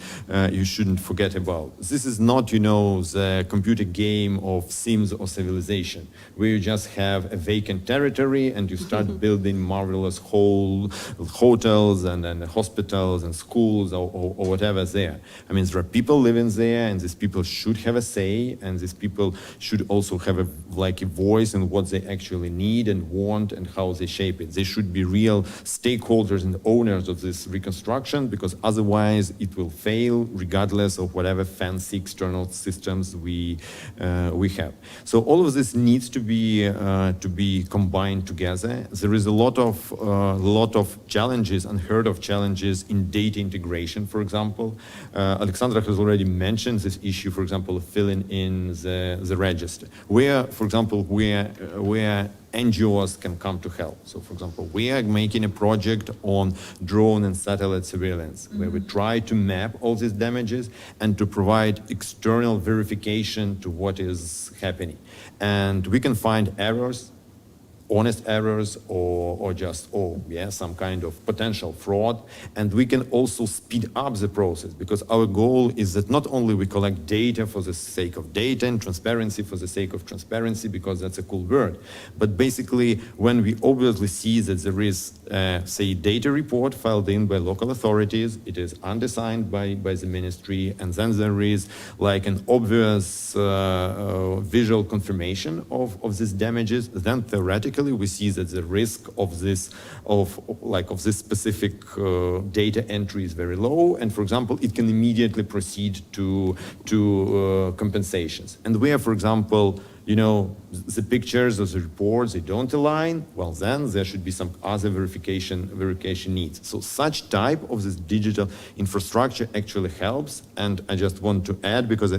forget about. This is not, you know, the computer game of Sims or Civilization, where you just have a vacant territory and you start building marvelous hotels and hospitals and schools or whatever there. I mean, there are people living there, and these people should have a say, and these people should also have a voice in what they actually need and want and how they shape it. They should be real stakeholders and owners of this reconstruction, because otherwise it will fail regardless of whatever fancy external systems we have. So all of this needs to be combined together. There is a lot of challenges, unheard of challenges in data integration, for example. Alexandra has already mentioned this issue, for example, of filling in the register, where, for example, where NGOs can come to help. So, for example, we are making a project on drone and satellite surveillance, where we try to map all these damages and to provide external verification to what is happening. And we can find errors, honest errors, or just, some kind of potential fraud. And we can also speed up the process, because our goal is that not only we collect data for the sake of data and transparency for the sake of transparency, because that's a cool word, but basically when we obviously see that there is, say, data report filed in by local authorities, it is undersigned by the ministry, and then there is like an obvious visual confirmation of these damages, then theoretically we see that the risk of this specific data entry is very low, and for example it can immediately proceed to compensations. And where, for example, you know, the pictures of the reports, they don't align, well then there should be some other verification needs. So such type of this digital infrastructure actually helps. And I just want to add, because I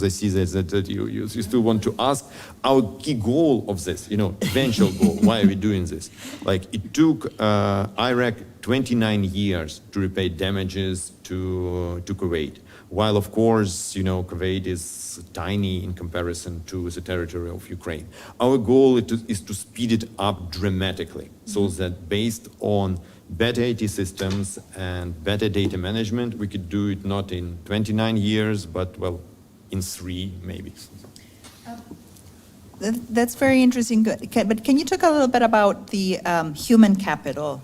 see that you still want to ask, our key goal of this, you know, eventual goal, why are we doing this? Like, it took Iraq 29 years to repay damages to Kuwait. While, of course, you know, Kuwait is tiny in comparison to the territory of Ukraine. Our goal is to speed it up dramatically, so that based on better IT systems and better data management, we could do it not in 29 years, but, well, in 3 maybe. That's very interesting. Good. But can you talk a little bit about the human capital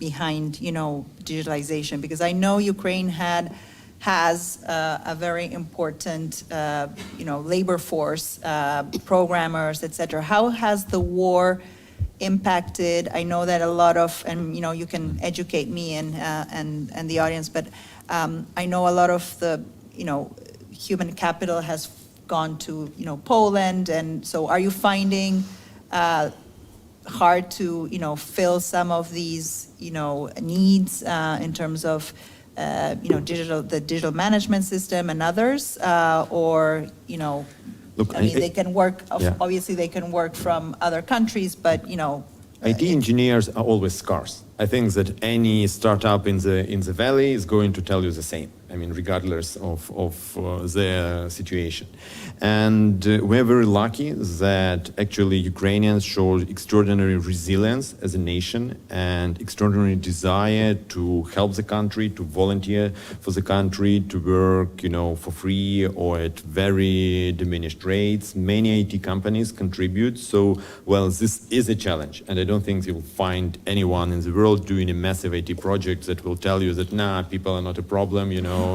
behind, you know, digitalization? Because I know Ukraine has a very important, labor force, programmers, et cetera. How has the war impacted? I know that a lot of, and you can educate me and the audience, but I know a lot of the, human capital has gone to, Poland, and so are you finding hard to, fill some of these, needs in terms of the digital management system and others, or, Look, they can work, obviously they can work from other countries, but, IT engineers are always scarce. I think that any startup in the valley is going to tell you the same. I mean, regardless of their situation. And we're very lucky that actually Ukrainians showed extraordinary resilience as a nation and extraordinary desire to help the country, to volunteer for the country, to work, for free or at very diminished rates. Many IT companies contribute. So, well, this is a challenge. And I don't think you'll find anyone in the world doing a massive IT project that will tell you that, people are not a problem,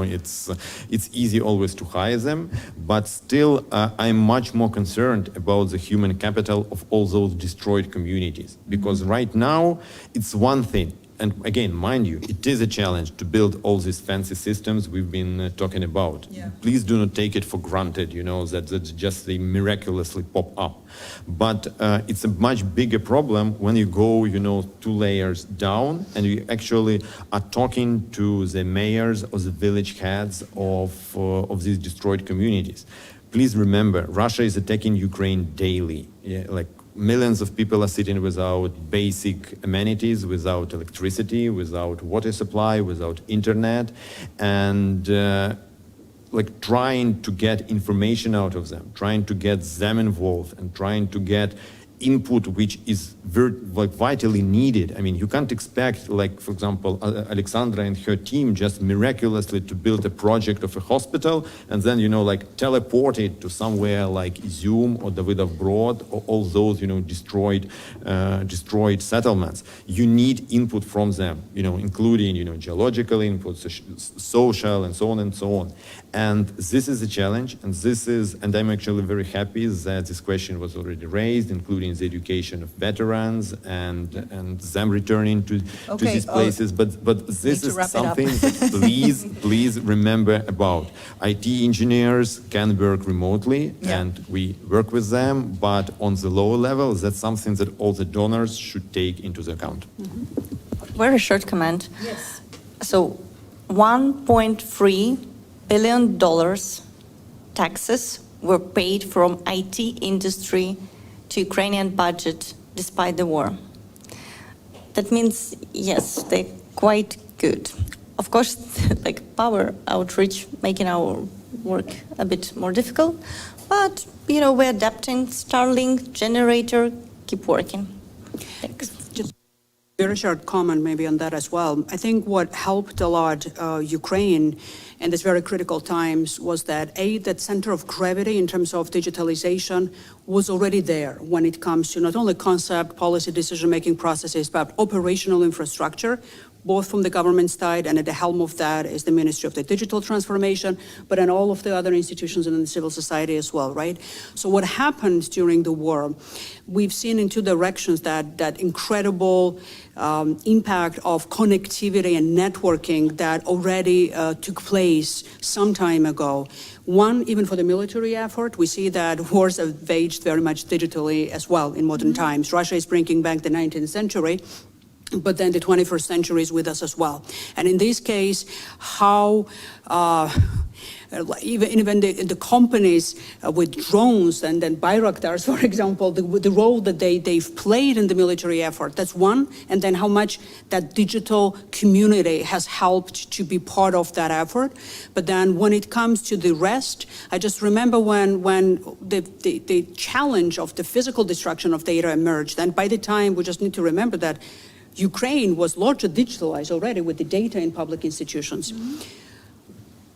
it's easy always to hire them. But still, I'm much more concerned about the human capital of all those destroyed communities. Because right now, it's one thing. And again, mind you, it is a challenge to build all these fancy systems we've been talking about. Yeah. Please do not take it for granted, that just they miraculously pop up. But it's a much bigger problem when you go, 2 layers down and you actually are talking to the mayors or the village heads of these destroyed communities. Please remember, Russia is attacking Ukraine daily. Millions of people are sitting without basic amenities, without electricity, without water supply, without internet, and trying to get information out of them, trying to get them involved, and trying to get input which is vitally needed. I mean, you can't expect, for example, Alexandra and her team just miraculously to build a project of a hospital and then, teleport it to somewhere like Izum or Davidov Brod or all those, destroyed settlements. You need input from them, including, geological input, social, and so on and so on. And this is a challenge, and I'm actually very happy that this question was already raised, including the education of veterans and them returning to these places. But this is something that please remember about. IT engineers can work remotely, and we work with them, but on the lower level, that's something that all the donors should take into the account. Mm-hmm. Very short comment. Yes. So $1.3 billion taxes were paid from IT industry to Ukrainian budget despite the war. That means, yes, they're quite good. Of course, power outreach making our work a bit more difficult, but, we're adapting. Starlink, generator, keep working. Thanks. Very short comment maybe on that as well. I think what helped a lot Ukraine in these very critical times was that that center of gravity in terms of digitalization was already there when it comes to not only concept, policy, decision-making processes, but operational infrastructure, both from the government side, and at the helm of that is the Ministry of the Digital Transformation, but in all of the other institutions and in the civil society as well, right? So what happened during the war, we've seen in 2 directions that incredible impact of connectivity and networking that already took place some time ago. One, even for the military effort, we see that wars have waged very much digitally as well in modern times. Russia is bringing back the 19th century, but then the 21st century is with us as well. And in this case, how even the companies with drones and then Bayraktars, for example, the role that they've played in the military effort, that's one. And then how much that digital community has helped to be part of that effort. But then when it comes to the rest, I just remember when the challenge of the physical destruction of data emerged. And by the time, we just need to remember that Ukraine was largely digitalized already with the data in public institutions. Mm-hmm.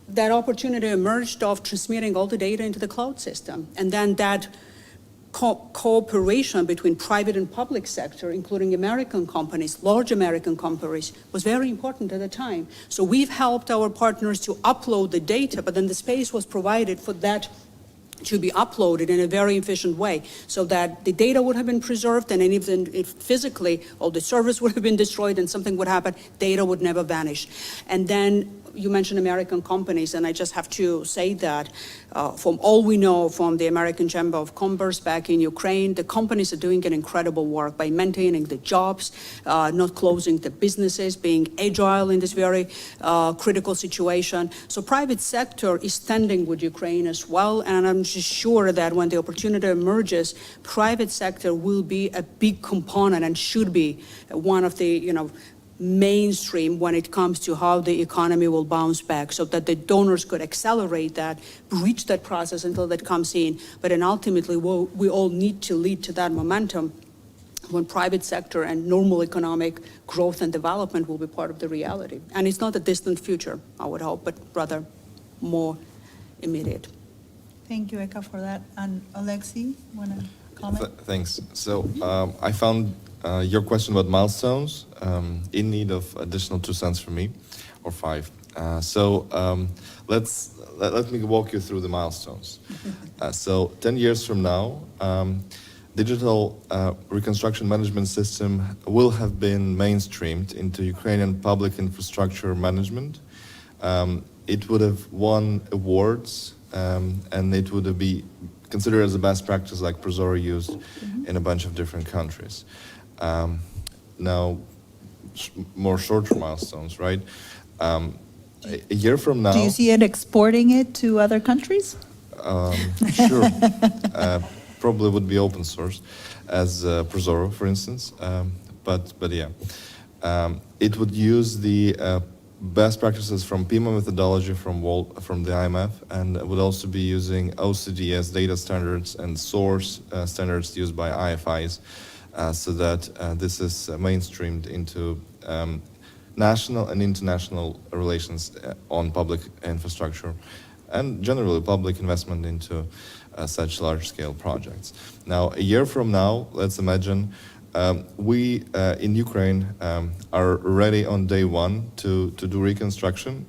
That opportunity emerged of transmitting all the data into the cloud system. And then that cooperation between private and public sector, including American companies, large American companies, was very important at the time. So we've helped our partners to upload the data, but then the space was provided for that to be uploaded in a very efficient way so that the data would have been preserved, and even if physically all the servers would have been destroyed and something would happen, data would never vanish. And then you mentioned American companies, and I just have to say that from all we know from the American Chamber of Commerce back in Ukraine, the companies are doing an incredible work by maintaining the jobs, not closing the businesses, being agile in this very critical situation. So private sector is standing with Ukraine as well, and I'm just sure that when the opportunity emerges, private sector will be a big component and should be one of the, mainstream when it comes to how the economy will bounce back, so that the donors could accelerate that, reach that process until that comes in. But then ultimately, we all need to lead to that momentum when private sector and normal economic growth and development will be part of the reality. And it's not a distant future, I would hope, but rather more immediate. Thank you, Eka, for that. And Alexi, want to comment? Thanks. So I found your question about milestones in need of additional 2 cents from me, or 5. Let me walk you through the milestones. So 10 years from now, digital reconstruction management system will have been mainstreamed into Ukrainian public infrastructure management. It would have won awards, and it would be considered as a best practice, like Prozor used in a bunch of different countries. Now, more short-term milestones, right? A year from now... Do you see it exporting it to other countries? Sure. Probably would be open source, as Prozoro, for instance. But yeah. It would use the best practices from PIMA methodology from the IMF, and would also be using OCDS data standards and source standards used by IFIs, so that this is mainstreamed into national and international relations on public infrastructure, and generally public investment into such large-scale projects. Now, a year from now, let's imagine we in Ukraine are ready on day one to do reconstruction.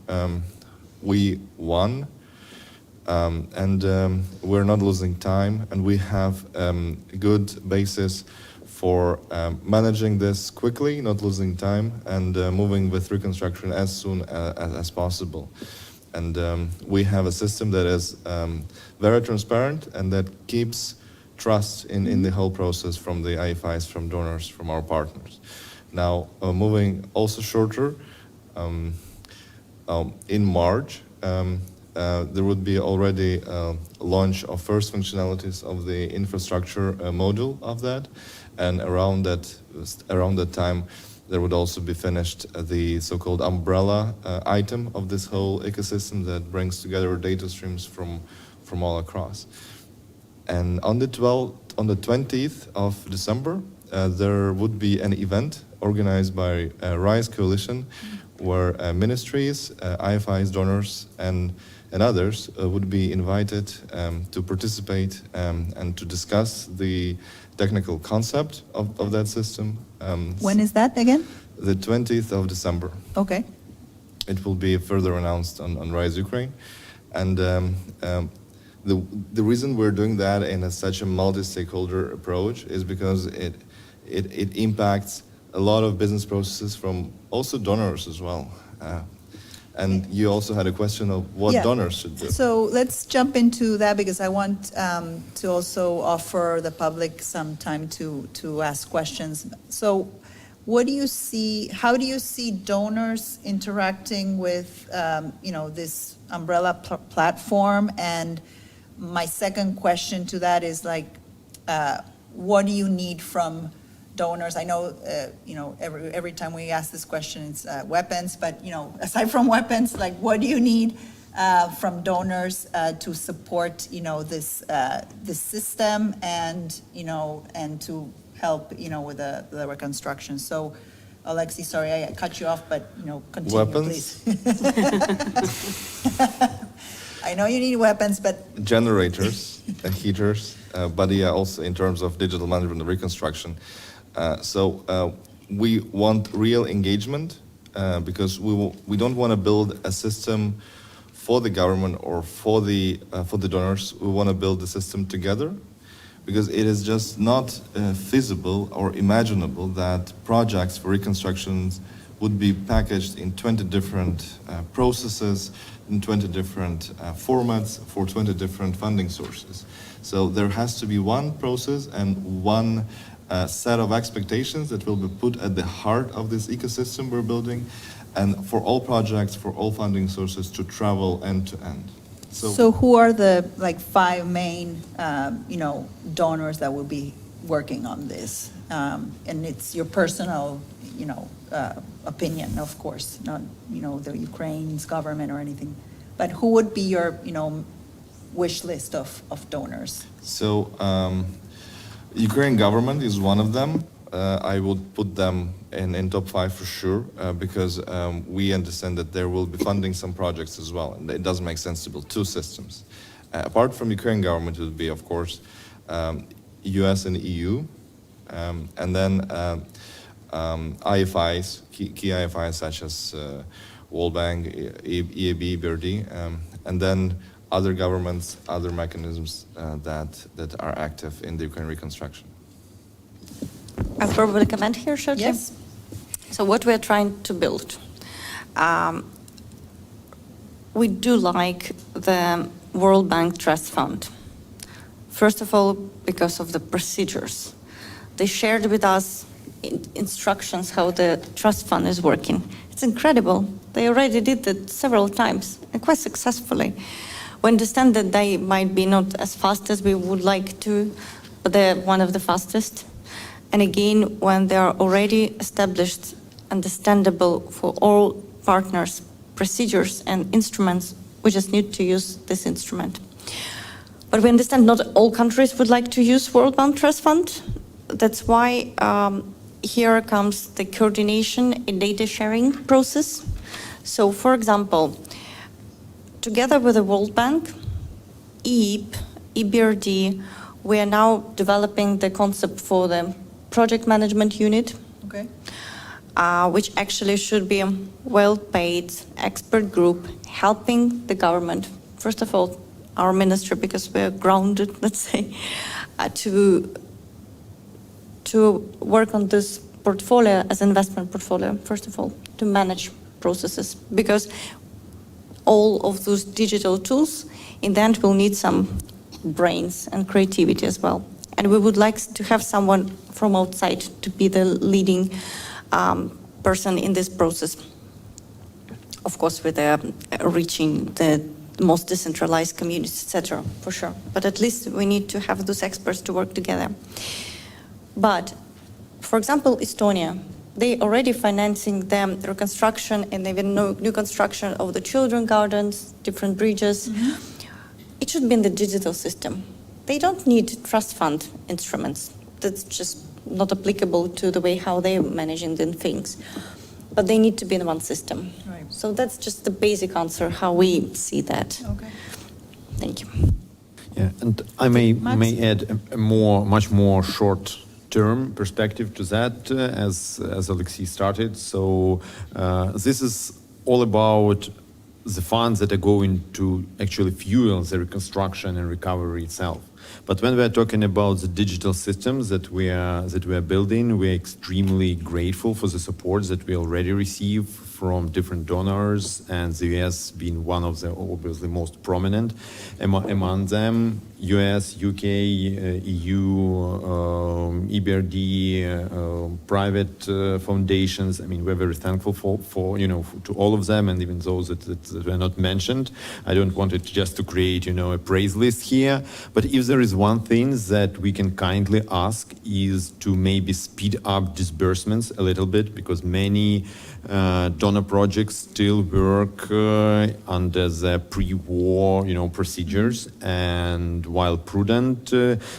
We won, and we're not losing time, and we have a good basis for managing this quickly, not losing time, and moving with reconstruction as soon as possible. And we have a system that is very transparent and that keeps trust in the whole process from the IFIs, from donors, from our partners. Now, moving also shorter, in March, there would be already a launch of first functionalities of the infrastructure module of that, and around that time, there would also be finished the so-called umbrella item of this whole ecosystem that brings together data streams from all across. And on the 20th of December, there would be an event organized by RISE Coalition, where ministries, IFIs, donors, and others would be invited to participate and to discuss the technical concept of that system. When is that again? The 20th of December. Okay. It will be further announced on RISE Ukraine. And the reason we're doing that in such a multi-stakeholder approach is because it impacts a lot of business processes from also donors as well. And you also had a question of what donors should do. So let's jump into that, because I want to also offer the public some time to ask questions. So what do you see, how do you see donors interacting with, this umbrella platform? And my second question to that is what do you need from donors? I know, every time we ask this question, it's weapons, but, aside from weapons, what do you need from donors to support, this system and, and to help, with the reconstruction? So, Alexi, sorry, I cut you off, but, continue, weapons? Please. I know you need weapons, but... Generators and heaters, but yeah, also in terms of digital management and reconstruction. So we want real engagement because we don't want to build a system for the government or for the donors. We want to build the system together, because it is just not feasible or imaginable that projects for reconstructions would be packaged in 20 different processes, in 20 different formats for 20 different funding sources. So there has to be one process and one set of expectations that will be put at the heart of this ecosystem we're building, and for all projects, for all funding sources to travel end to end. So who are the 5 main, donors that will be working on this? And it's your personal, opinion, of course, not, the Ukraine's government or anything. But who would be your, wish list of donors? So, Ukraine government is one of them. I would put them in top 5 for sure, because we understand that there will be funding some projects as well, and it doesn't make sense to build 2 systems. Apart from Ukraine government, it would be, of course, US and EU, and then IFIs, key IFIs such as World Bank, EIB, BRD, and then other governments, other mechanisms that are active in the Ukraine reconstruction. I'll probably comment here shortly. Yes. So what we're trying to build, we do like the World Bank Trust Fund. First of all, because of the procedures. They shared with us instructions how the trust fund is working. It's incredible. They already did that several times and quite successfully. We understand that they might be not as fast as we would like to, but they're one of the fastest. And again, when they are already established, understandable for all partners, procedures and instruments, we just need to use this instrument. But we understand not all countries would like to use World Bank Trust Fund. That's why here comes the coordination and data sharing process. So, for example, together with the World Bank, EIB, EBRD, we are now developing the concept for the project management unit, Okay. which actually should be a well-paid expert group helping the government, first of all, our ministry, because we're grounded, let's say, to work on this portfolio as investment portfolio, first of all, to manage processes, because all of those digital tools in the end will need some brains and creativity as well. And we would like to have someone from outside to be the leading person in this process. Of course, with reaching the most decentralized communities, etc., for sure. But at least we need to have those experts to work together. But, for example, Estonia, they already financing the reconstruction and even new construction of the children gardens, different bridges. Mm-hmm. It should be in the digital system. They don't need trust fund instruments. That's just not applicable to the way how they're managing the things. But they need to be in one system. Right. So that's just the basic answer how we see that. Okay. Thank you. Yeah, and I may Max? add a much more short-term perspective to that, as Alexei started. So this is all about the funds that are going to actually fuel the reconstruction and recovery itself. But when we are talking about the digital systems that we are building, we are extremely grateful for the support that we already receive from different donors, and the US being one of the obviously most prominent among them. US, UK, EU, EBRD, private foundations. I mean, we're very thankful for to all of them, and even those that were not mentioned. I don't want it just to create, a praise list here. But if there is one thing that we can kindly ask is to maybe speed up disbursements a little bit, because many donor projects still work under the pre-war, procedures, and while prudent,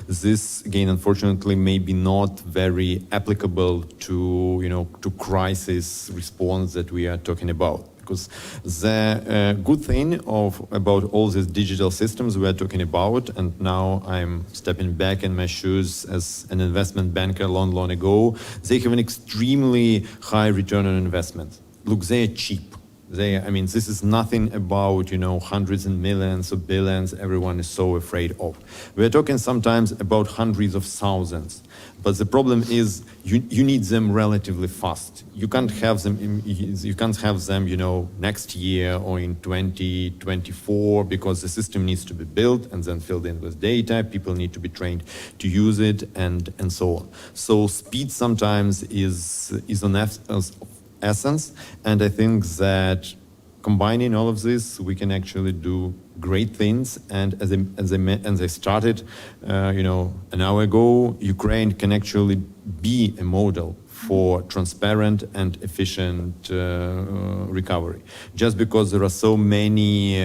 this again, unfortunately, may be not very applicable to crisis response that we are talking about. Because the good thing about all these digital systems we are talking about, and now I'm stepping back in my shoes as an investment banker long ago, they have an extremely high return on investment. Look, they are cheap. This is nothing about, hundreds and millions or billions everyone is so afraid of. We're talking sometimes about hundreds of thousands. But the problem is you need them relatively fast. You can't have them, next year or in 2024, because the system needs to be built and then filled in with data. People need to be trained to use it and so on. So speed sometimes is an essence, and I think that combining all of this, we can actually do great things. And as I started, an hour ago, Ukraine can actually be a model for transparent and efficient recovery. Just because there are so many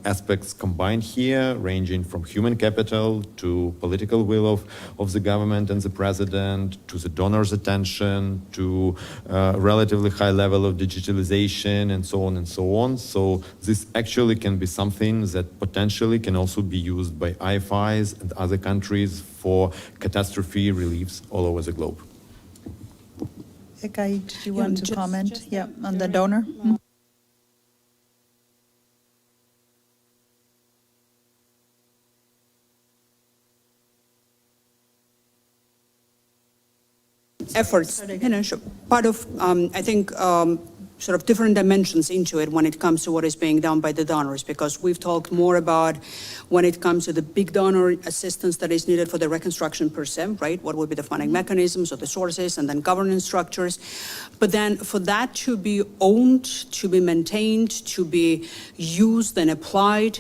aspects combined here, ranging from human capital to political will of the government and the president, to the donor's attention, to relatively high level of digitalization, and so on and so on. So this actually can be something that potentially can also be used by IFIs and other countries for catastrophe reliefs all over the globe. Ekai, did you Yeah, want to just- comment? just Yeah, that on the very- donor? Efforts, sure. Part of, I think, sort of different dimensions into it when it comes to what is being done by the donors, because we've talked more about when it comes to the big donor assistance that is needed for the reconstruction per se, right? What would be the funding mechanisms or the sources, and then governance structures. But then for that to be owned, to be maintained, to be used and applied,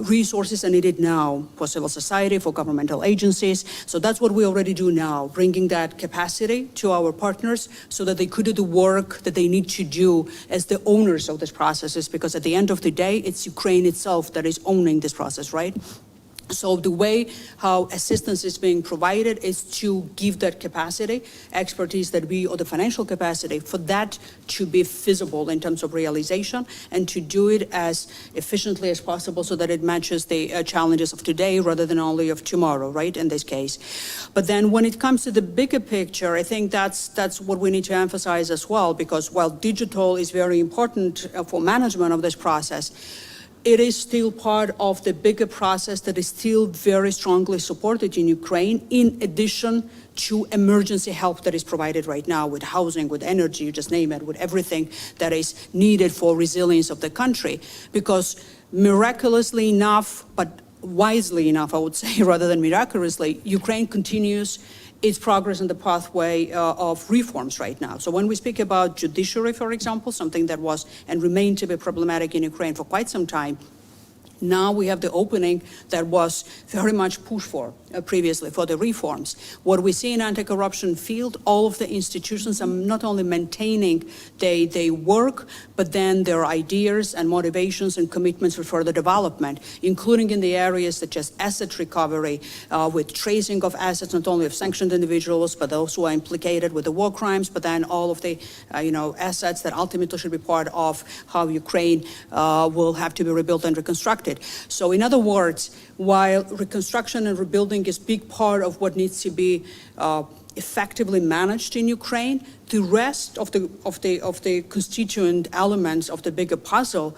resources are needed now for civil society, for governmental agencies. So that's what we already do now, bringing that capacity to our partners so that they could do the work that they need to do as the owners of these processes, because at the end of the day, it's Ukraine itself that is owning this process, right? So the way how assistance is being provided is to give that capacity, expertise that we, or the financial capacity for that to be feasible in terms of realization, and to do it as efficiently as possible so that it matches the challenges of today rather than only of tomorrow, right, in this case. But then when it comes to the bigger picture, I think that's what we need to emphasize as well, because while digital is very important for management of this process, it is still part of the bigger process that is still very strongly supported in Ukraine, in addition to emergency help that is provided right now with housing, with energy, you just name it, with everything that is needed for resilience of the country. Because miraculously enough, but wisely enough, I would say, rather than miraculously, Ukraine continues its progress in the pathway of reforms right now. So when we speak about judiciary, for example, something that was and remained to be problematic in Ukraine for quite some time, now we have the opening that was very much pushed for previously for the reforms. What we see in anti-corruption field, all of the institutions are not only maintaining they work, but then their ideas and motivations and commitments for further development, including in the areas such as asset recovery, with tracing of assets, not only of sanctioned individuals, but those who are implicated with the war crimes, but then all of the assets that ultimately should be part of how Ukraine will have to be rebuilt and reconstructed. So in other words, while reconstruction and rebuilding is a big part of what needs to be effectively managed in Ukraine, the rest of the constituent elements of the bigger puzzle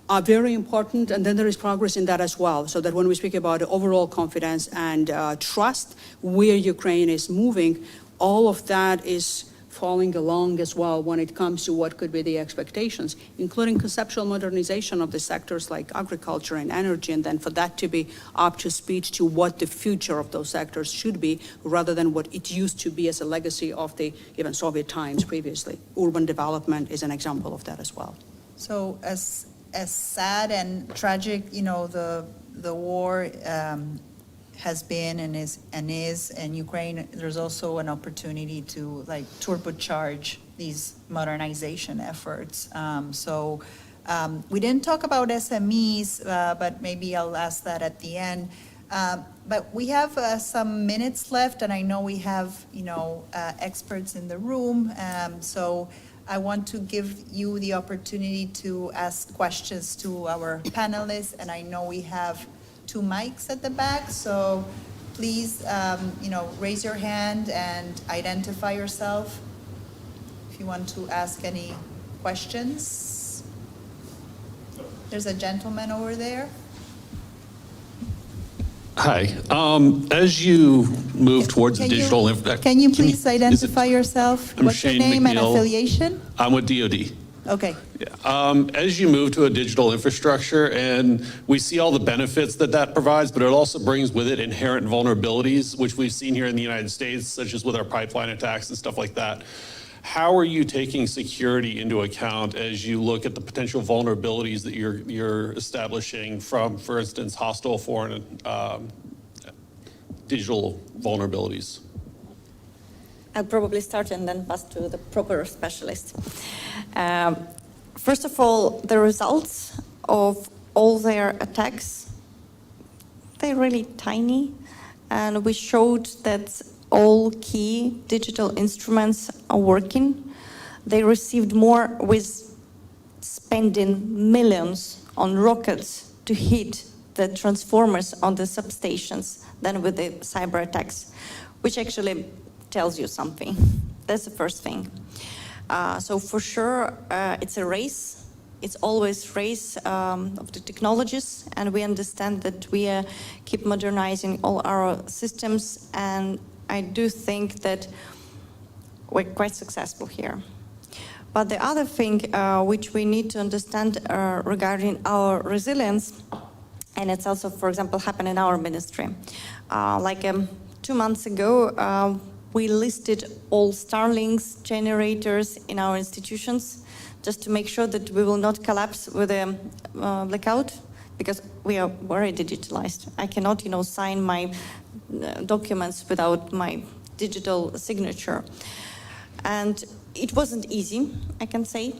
are very important, and then there is progress in that as well. So that when we speak about the overall confidence and trust, where Ukraine is moving, all of that is falling along as well when it comes to what could be the expectations, including conceptual modernization of the sectors like agriculture and energy, and then for that to be up to speed to what the future of those sectors should be, rather than what it used to be as a legacy of the even Soviet times previously. Urban development is an example of that as well. So as sad and tragic, the war has been and is in Ukraine, there's also an opportunity to turbocharge these modernization efforts. We didn't talk about SMEs, but maybe I'll ask that at the end. But we have some minutes left, and I know we have experts in the room. So I want to give you the opportunity to ask questions to our panelists, and I know we have 2 mics at the back, so please, raise your hand and identify yourself if you want to ask any questions. There's a gentleman over there. Hi. As you move towards the digital Can you please identify yourself? I'm What's your Shane name and McNeil. affiliation? I'm with DoD. Okay. Yeah. As you move to a digital infrastructure, and we see all the benefits that provides, but it also brings with it inherent vulnerabilities, which we've seen here in the United States, such as with our pipeline attacks and stuff like that. How are you taking security into account as you look at the potential vulnerabilities that you're establishing from, for instance, hostile foreign digital vulnerabilities? I'll probably start and then pass to the proper specialist. First of all, the results of all their attacks, they're really tiny, and we showed that all key digital instruments are working. They received more with spending millions on rockets to hit the transformers on the substations than with the cyber attacks, which actually tells you something. That's the first thing. So for sure, it's a race. It's always race of the technologies, and we understand that we keep modernizing all our systems, and I do think that we're quite successful here. But the other thing which we need to understand regarding our resilience, and it's also, for example, happened in our ministry. 2 months ago, we listed all Starlinks generators in our institutions just to make sure that we will not collapse with a blackout, because we are very digitalized. I cannot, sign my documents without my digital signature. And it wasn't easy, I can say,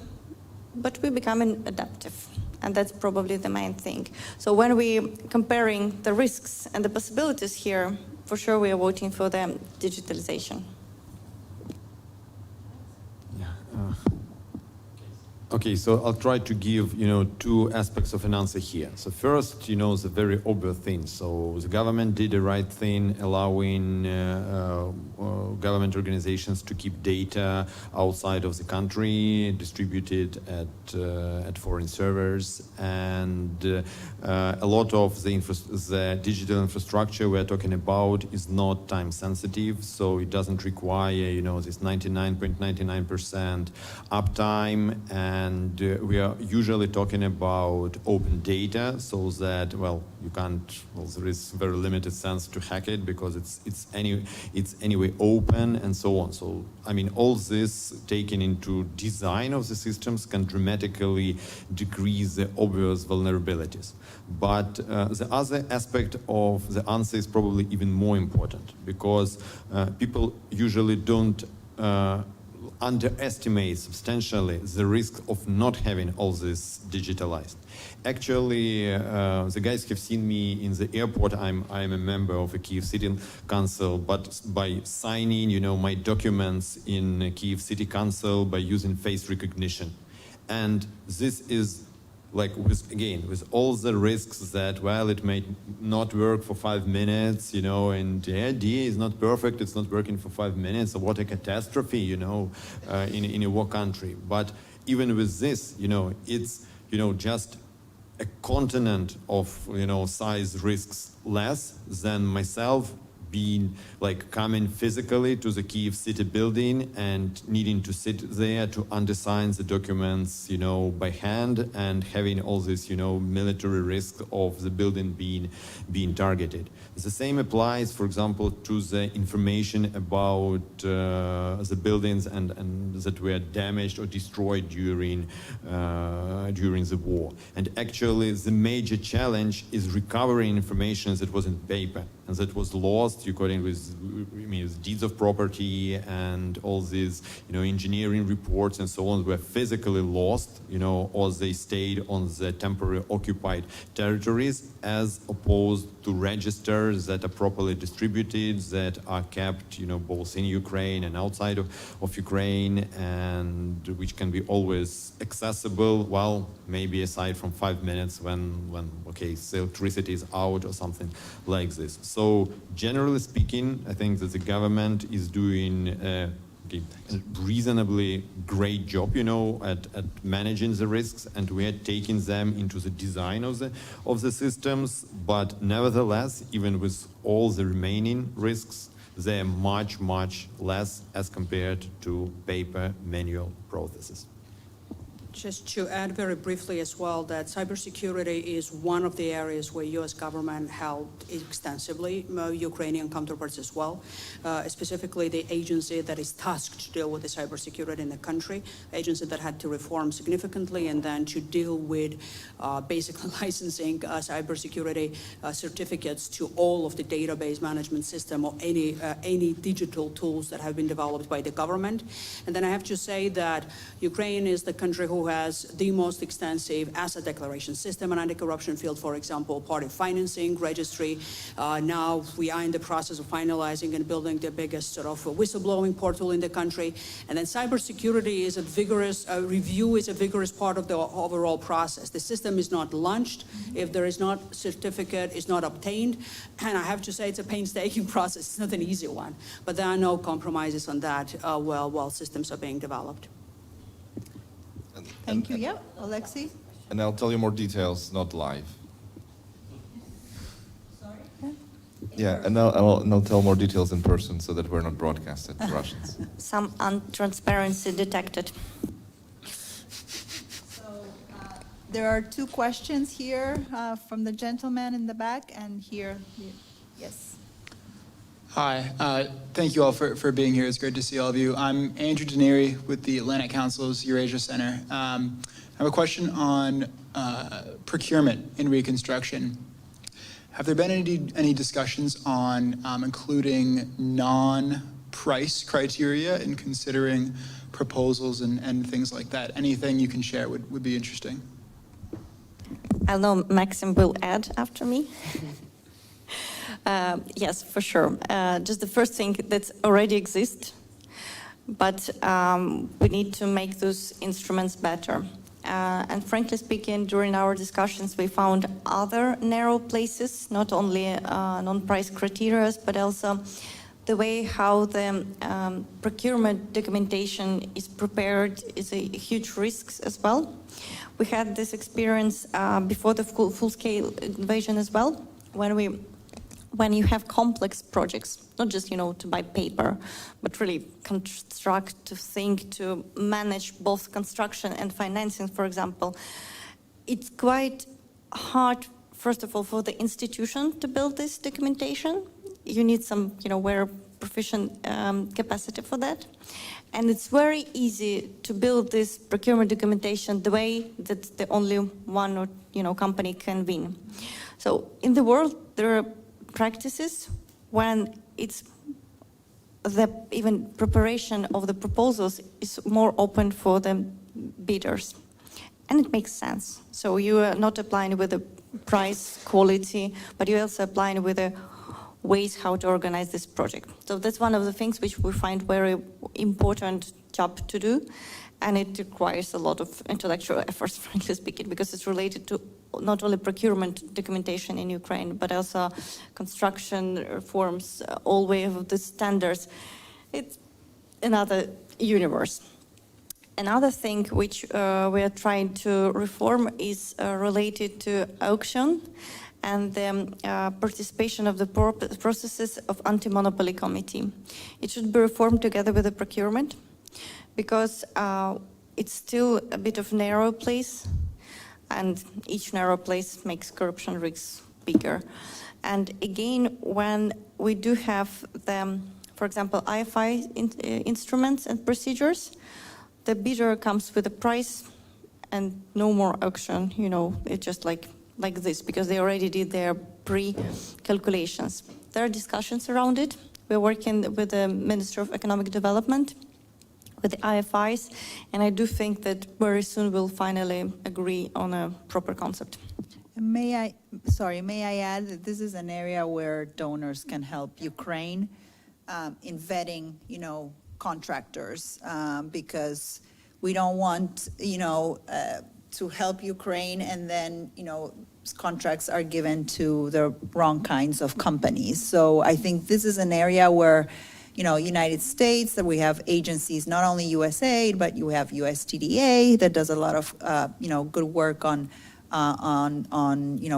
but we become adaptive. And that's probably the main thing. So when we're comparing the risks and the possibilities here, for sure we are voting for the digitalization. Okay, so I'll try to give, two aspects of an answer here. So first, the very obvious thing. So the government did the right thing, allowing government organizations to keep data outside of the country, distributed at foreign servers, and a lot of the digital infrastructure we're talking about is not time sensitive, so it doesn't require, this 99.99% uptime. And we are usually talking about open data, so that there is very limited sense to hack it, because it's anyway open and so on. So all this taken into design of the systems can dramatically decrease the obvious vulnerabilities. But the other aspect of the answer is probably even more important, because people usually don't underestimate substantially the risk of not having all this digitalized. Actually, the guys have seen me in the airport. I'm a member of a Kyiv City Council, but by signing, my documents in Kyiv City Council by using face recognition. And this is with all the risks that, it may not work for 5 minutes, and the idea is not perfect, it's not working for 5 minutes, so what a catastrophe, in a war country. But even with this, it's, just a continent of, size risks less than myself being coming physically to the Kyiv city building and needing to sit there to undersign the documents, by hand, and having all this, military risk of the building being targeted. The same applies, for example, to the information about the buildings and that were damaged or destroyed during the war. And actually, the major challenge is recovering information that was in paper and that was lost, according with deeds of property and all these, engineering reports and so on, were physically lost, or they stayed on the temporary occupied territories, as opposed to registers that are properly distributed, that are kept, both in Ukraine and outside of Ukraine, and which can be always accessible, maybe aside from 5 minutes when the electricity is out or something like this. So generally speaking, I think that the government is doing a reasonably great job, at managing the risks, and we are taking them into the design of the systems. But nevertheless, even with all the remaining risks, they are much, much less as compared to paper manual processes. Just to add very briefly as well, that cybersecurity is one of the areas where U.S. government helped extensively Ukrainian counterparts as well, specifically the agency that is tasked to deal with the cybersecurity in the country, agency that had to reform significantly and then to deal with basically licensing cybersecurity certificates to all of the database management system or any digital tools that have been developed by the government. And then I have to say that Ukraine is the country who has the most extensive asset declaration system and anti-corruption field, for example, party financing registry. Now we are in the process of finalizing and building the biggest sort of whistleblowing portal in the country. And then cybersecurity is a vigorous review is a vigorous part of the overall process. The system is not launched if there is not certificate is not obtained. And I have to say it's a painstaking process. It's not an easy one, but there are no compromises on that while systems are being developed. Thank you. Yep, Alexei? And I'll tell you more details, not live. Sorry? Yeah, and I'll tell more details in person so that we're not broadcasted to Russians. Some untransparency detected. So there are two questions here from the gentleman in the back and here. Yes. Hi, thank you all for being here. It's great to see all of you. I'm Andrew Denieri with the Atlantic Council's Eurasia Center. I have a question on procurement in Reconstruction. Have there been any discussions on including non-price criteria in considering proposals and things like that? Anything you can share would be interesting. I know Maxim will add after me. Yes, for sure. Just the first thing that already exists, but we need to make those instruments better. And frankly speaking, during our discussions, we found other narrow places, not only non-price criteria, but also the way how the procurement documentation is prepared is a huge risk as well. We had this experience before the full-scale invasion as well, when you have complex projects, not just, to buy paper, but really construct, to think, to manage both construction and financing, for example, it's quite hard, first of all, for the institution to build this documentation. You need some, very proficient capacity for that. And it's very easy to build this procurement documentation the way that the only one or, company can win. So in the world, there are practices when it's the even preparation of the proposals is more open for the bidders, and it makes sense. So you are not applying with the price, quality, but you're also applying with the ways how to organize this project. So that's one of the things which we find very important job to do, and it requires a lot of intellectual efforts, frankly speaking, because it's related to not only procurement documentation in Ukraine, but also construction reforms, all way of the standards. It's another universe. Another thing which we are trying to reform is related to auction and the participation of the processes of anti-monopoly committee. It should be reformed together with the procurement, because it's still a bit of narrow place, and each narrow place makes corruption risks bigger. And again, when we do have the, for example, IFI instruments and procedures, the bidder comes with a price and no more auction, it's just like this, because they already did their pre-calculations. There are discussions around it. We're working with the Ministry of Economic Development, with the IFIs, and I do think that very soon we'll finally agree on a proper concept. May I add that this is an area where donors can help Ukraine in vetting, contractors, because we don't want, to help Ukraine and then, contracts are given to the wrong kinds of companies. So I think this is an area where, United States, that we have agencies, not only USAID, but you have USTDA that does a lot of, good work on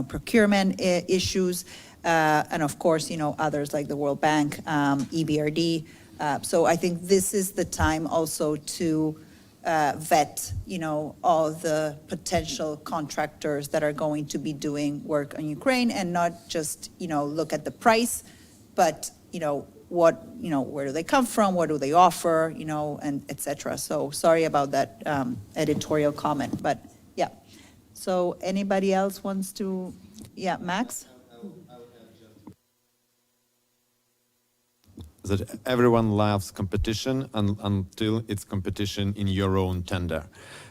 procurement issues, and of course, others like the World Bank, EBRD. So I think this is the time also to vet, all the potential contractors that are going to be doing work on Ukraine, and not just, look at the price, but, where do they come from, what do they offer, and et cetera. So sorry about that editorial comment, but yeah. So anybody else wants to, Max? That everyone loves competition until it's competition in your own tender.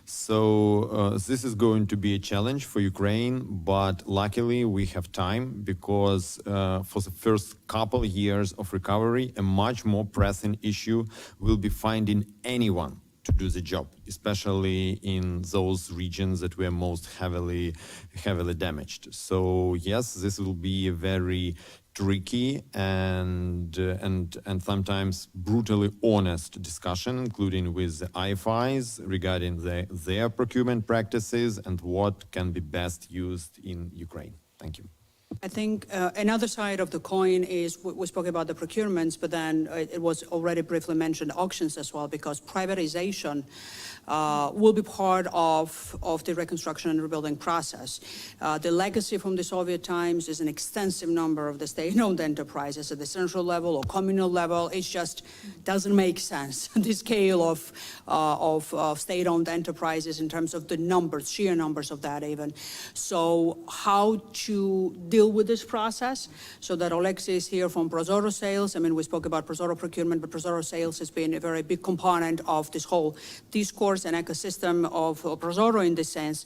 So this is going to be a challenge for Ukraine, but luckily we have time because for the first couple years of recovery, a much more pressing issue will be finding anyone to do the job, especially in those regions that were most heavily damaged. So yes, this will be a very tricky and sometimes brutally honest discussion, including with the IFIs regarding their procurement practices and what can be best used in Ukraine. Thank you. I think another side of the coin is, we spoke about the procurements, but then it was already briefly mentioned auctions as well, because privatization will be part of the reconstruction and rebuilding process. The legacy from the Soviet times is an extensive number of the state-owned enterprises at the central level or communal level. It just doesn't make sense, the scale of state-owned enterprises in terms of the numbers, sheer numbers of that even. So how to deal with this process, so that Oleksiy is here from Prozoro Sales. I mean, we spoke about Prozoro procurement, but Prozoro Sales has been a very big component of this whole discourse and ecosystem of Prozoro in this sense.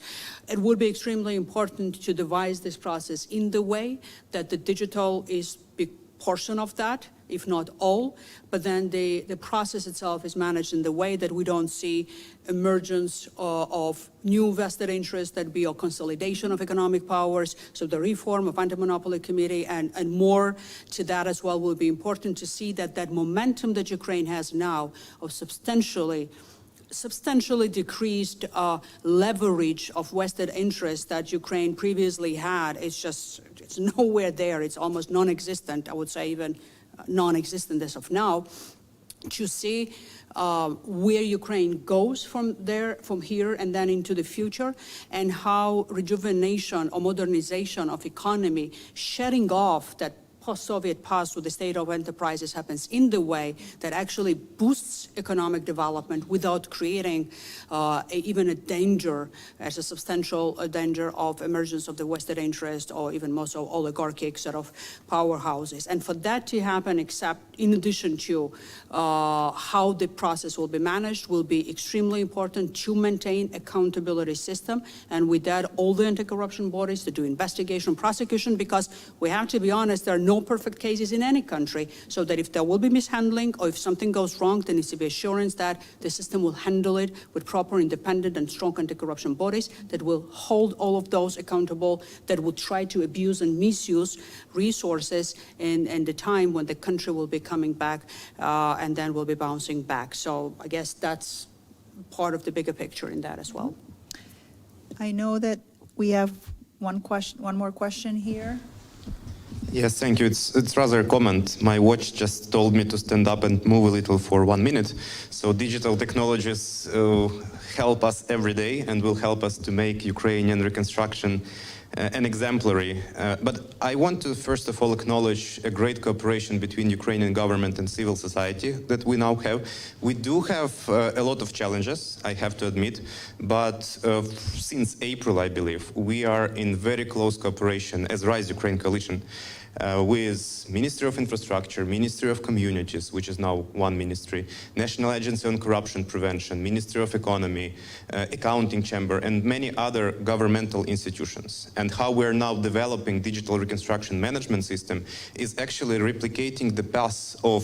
It would be extremely important to devise this process in the way that the digital is a big portion of that, if not all, but then the process itself is managed in the way that we don't see emergence of new vested interests, that be a consolidation of economic powers, so the reform of anti-monopoly committee and more to that as well will be important to see that momentum that Ukraine has now of substantially decreased leverage of vested interests that Ukraine previously had. It's nowhere there. It's almost non-existent, I would say even non-existent as of now, to see where Ukraine goes from here and then into the future, and how rejuvenation or modernization of economy, shedding off that post-Soviet past with the state of enterprises happens in the way that actually boosts economic development without creating even a danger, as a substantial danger of emergence of the vested interest or even more so oligarchic sort of powerhouses. And for that to happen, except in addition to how the process will be managed, will be extremely important to maintain accountability system. And with that, all the anti-corruption bodies to do investigation, prosecution, because we have to be honest, there are no perfect cases in any country, so that if there will be mishandling or if something goes wrong, there needs to be assurance that the system will handle it with proper, independent and strong anti-corruption bodies that will hold all of those accountable, that will try to abuse and misuse resources in the time when the country will be coming back and then will be bouncing back. So I guess that's part of the bigger picture in that as well. I know that we have one more question here. Yes, thank you. It's rather a comment. My watch just told me to stand up and move a little for 1 minute. So digital technologies help us every day and will help us to make Ukrainian reconstruction an exemplary. But I want to first of all acknowledge a great cooperation between Ukrainian government and civil society that we now have. We do have a lot of challenges, I have to admit, but since April, I believe, we are in very close cooperation as Rise Ukraine Coalition with Ministry of Infrastructure, Ministry of Communities, which is now one ministry, National Agency on Corruption Prevention, Ministry of Economy, Accounting Chamber, and many other governmental institutions. And how we're now developing digital reconstruction management system is actually replicating the path of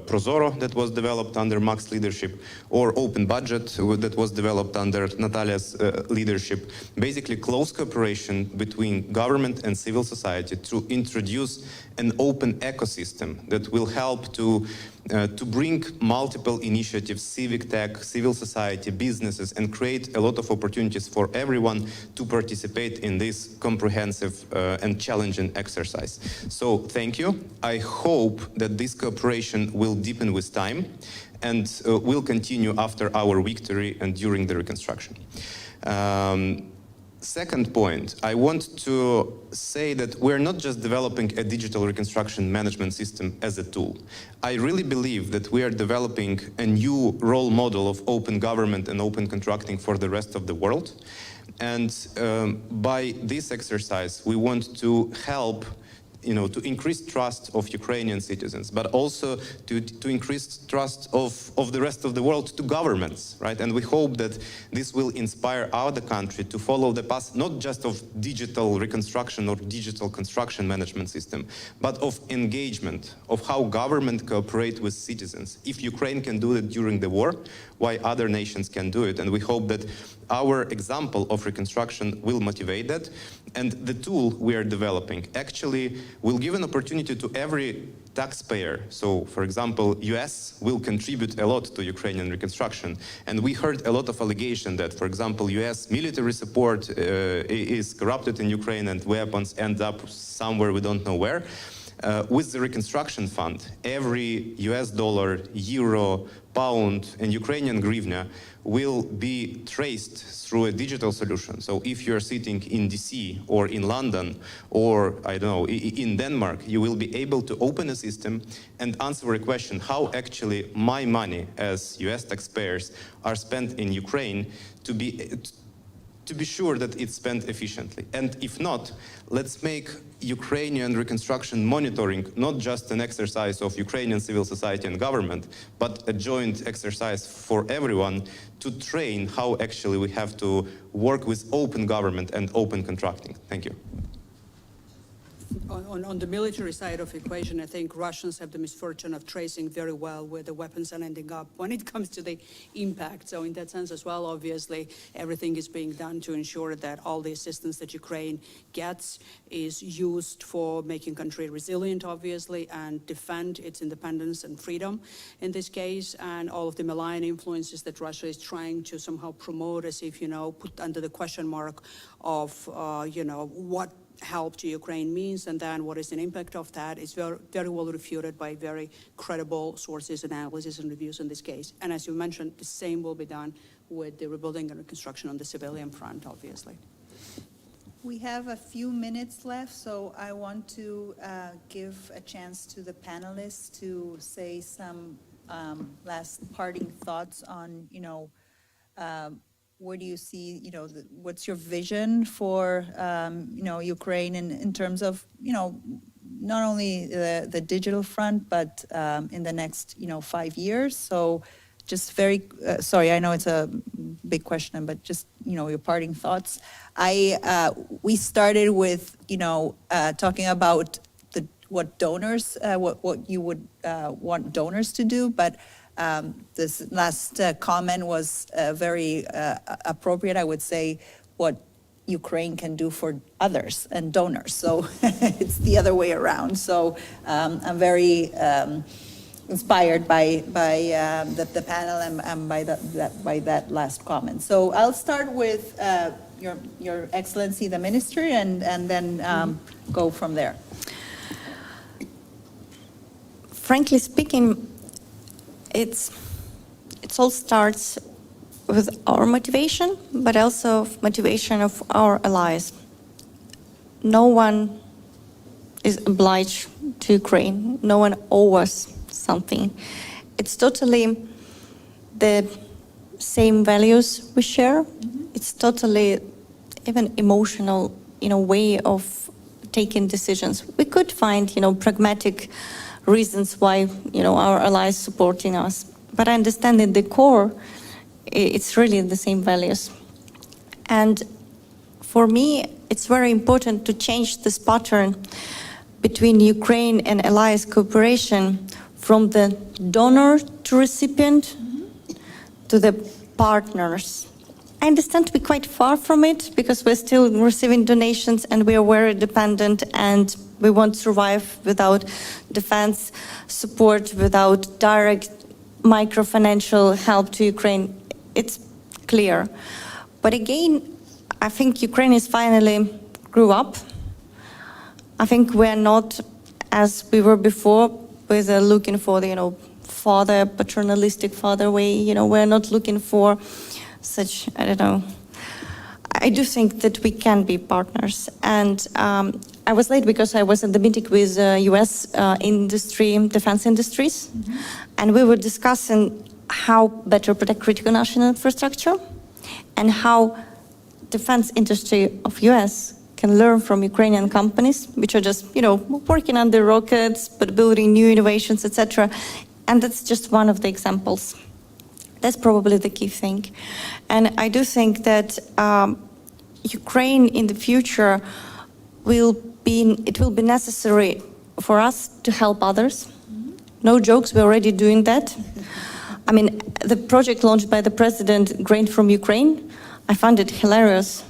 Prozoro that was developed under Max's leadership, or Open Budget that was developed under Natalia's leadership. Basically, close cooperation between government and civil society to introduce introduce an open ecosystem that will help to bring multiple initiatives, civic tech, civil society, businesses, and create a lot of opportunities for everyone to participate in this comprehensive and challenging exercise. So thank you. I hope that this cooperation will deepen with time and will continue after our victory and during the reconstruction. Second point, I want to say that we're not just developing a digital reconstruction management system as a tool. I really believe that we are developing a new role model of open government and open contracting for the rest of the world. And by this exercise, we want to help to increase trust of Ukrainian citizens, but also to increase trust of the rest of the world to governments, right? And we hope that this will inspire other country to follow the path, not just of digital reconstruction or digital construction management system, but of engagement, of how government cooperate with citizens. If Ukraine can do it during the war, why other nations can do it? And we hope that our example of reconstruction will motivate that. And the tool we are developing actually will give an opportunity to every taxpayer. So, for example, US will contribute a lot to Ukrainian reconstruction. And we heard a lot of allegation that, for example, US military support is corrupted in Ukraine and weapons end up somewhere we don't know where. With the reconstruction fund, every US dollar, euro, pound, and Ukrainian hryvnia will be traced through a digital solution. So if you're sitting in DC or in London or, I don't know, in Denmark, you will be able to open a system and answer a question, how actually my money as US taxpayers are spent in Ukraine to be sure that it's spent efficiently. And if not, let's make Ukrainian reconstruction monitoring not just an exercise of Ukrainian civil society and government, but a joint exercise for everyone to train how actually we have to work with open government and open contracting. Thank you. On the military side of the equation, I think Russians have the misfortune of tracing very well where the weapons are ending up when it comes to the impact. So in that sense as well, obviously, everything is being done to ensure that all the assistance that Ukraine gets is used for making country resilient, obviously, and defend its independence and freedom in this case, and all of the malign influences that Russia is trying to somehow promote as if, put under the question mark of, what help to Ukraine means, and then what is an impact of that is very, very well refuted by very credible sources, analysis, and reviews in this case. And as you mentioned, the same will be done with the rebuilding and reconstruction on the civilian front, obviously. We have a few minutes left, so I want to give a chance to the panelists to say some last parting thoughts on, where do you see, what's your vision for, Ukraine in terms of, not only the digital front, but in the next, 5 years? So just very, sorry, I know it's a big question, but just, your parting thoughts. We started with, talking about what donors, what you would want donors to do, but this last comment was very appropriate. I would say what Ukraine can do for others and donors. So it's the other way around. So I'm very inspired by the panel and by that last comment. So I'll start with Your Excellency, the Minister, and then go from there. Frankly speaking, it all starts with our motivation, but also motivation of our allies. No one is obliged to Ukraine. No one owes us something. It's totally the same values we share. It's totally even emotional, way of taking decisions. We could find, pragmatic reasons why, our allies supporting us. But I understand at the core, it's really the same values. And for me, it's very important to change this pattern between Ukraine and allies cooperation from the donor to recipient to the partners. I understand to be quite far from it because we're still receiving donations and we are very dependent and We won't survive without defense support, without direct microfinancial help to Ukraine. It's clear. But again, I think Ukraine is finally grew up. I think we're not as we were before, with looking for the, father, paternalistic father way. We're not looking for such, I don't know. I do think that we can be partners. And I was late because I was at the meeting with US defense industries, and we were discussing how better protect critical national infrastructure and how defense industry of US can learn from Ukrainian companies, which are just, working on their rockets, but building new innovations, etc. And that's just one of the examples. That's probably the key thing. And I do think that Ukraine in the future it will be necessary for us to help others. No jokes, we're already doing that. I mean, the project launched by the president, Grain from Ukraine, I found it hilarious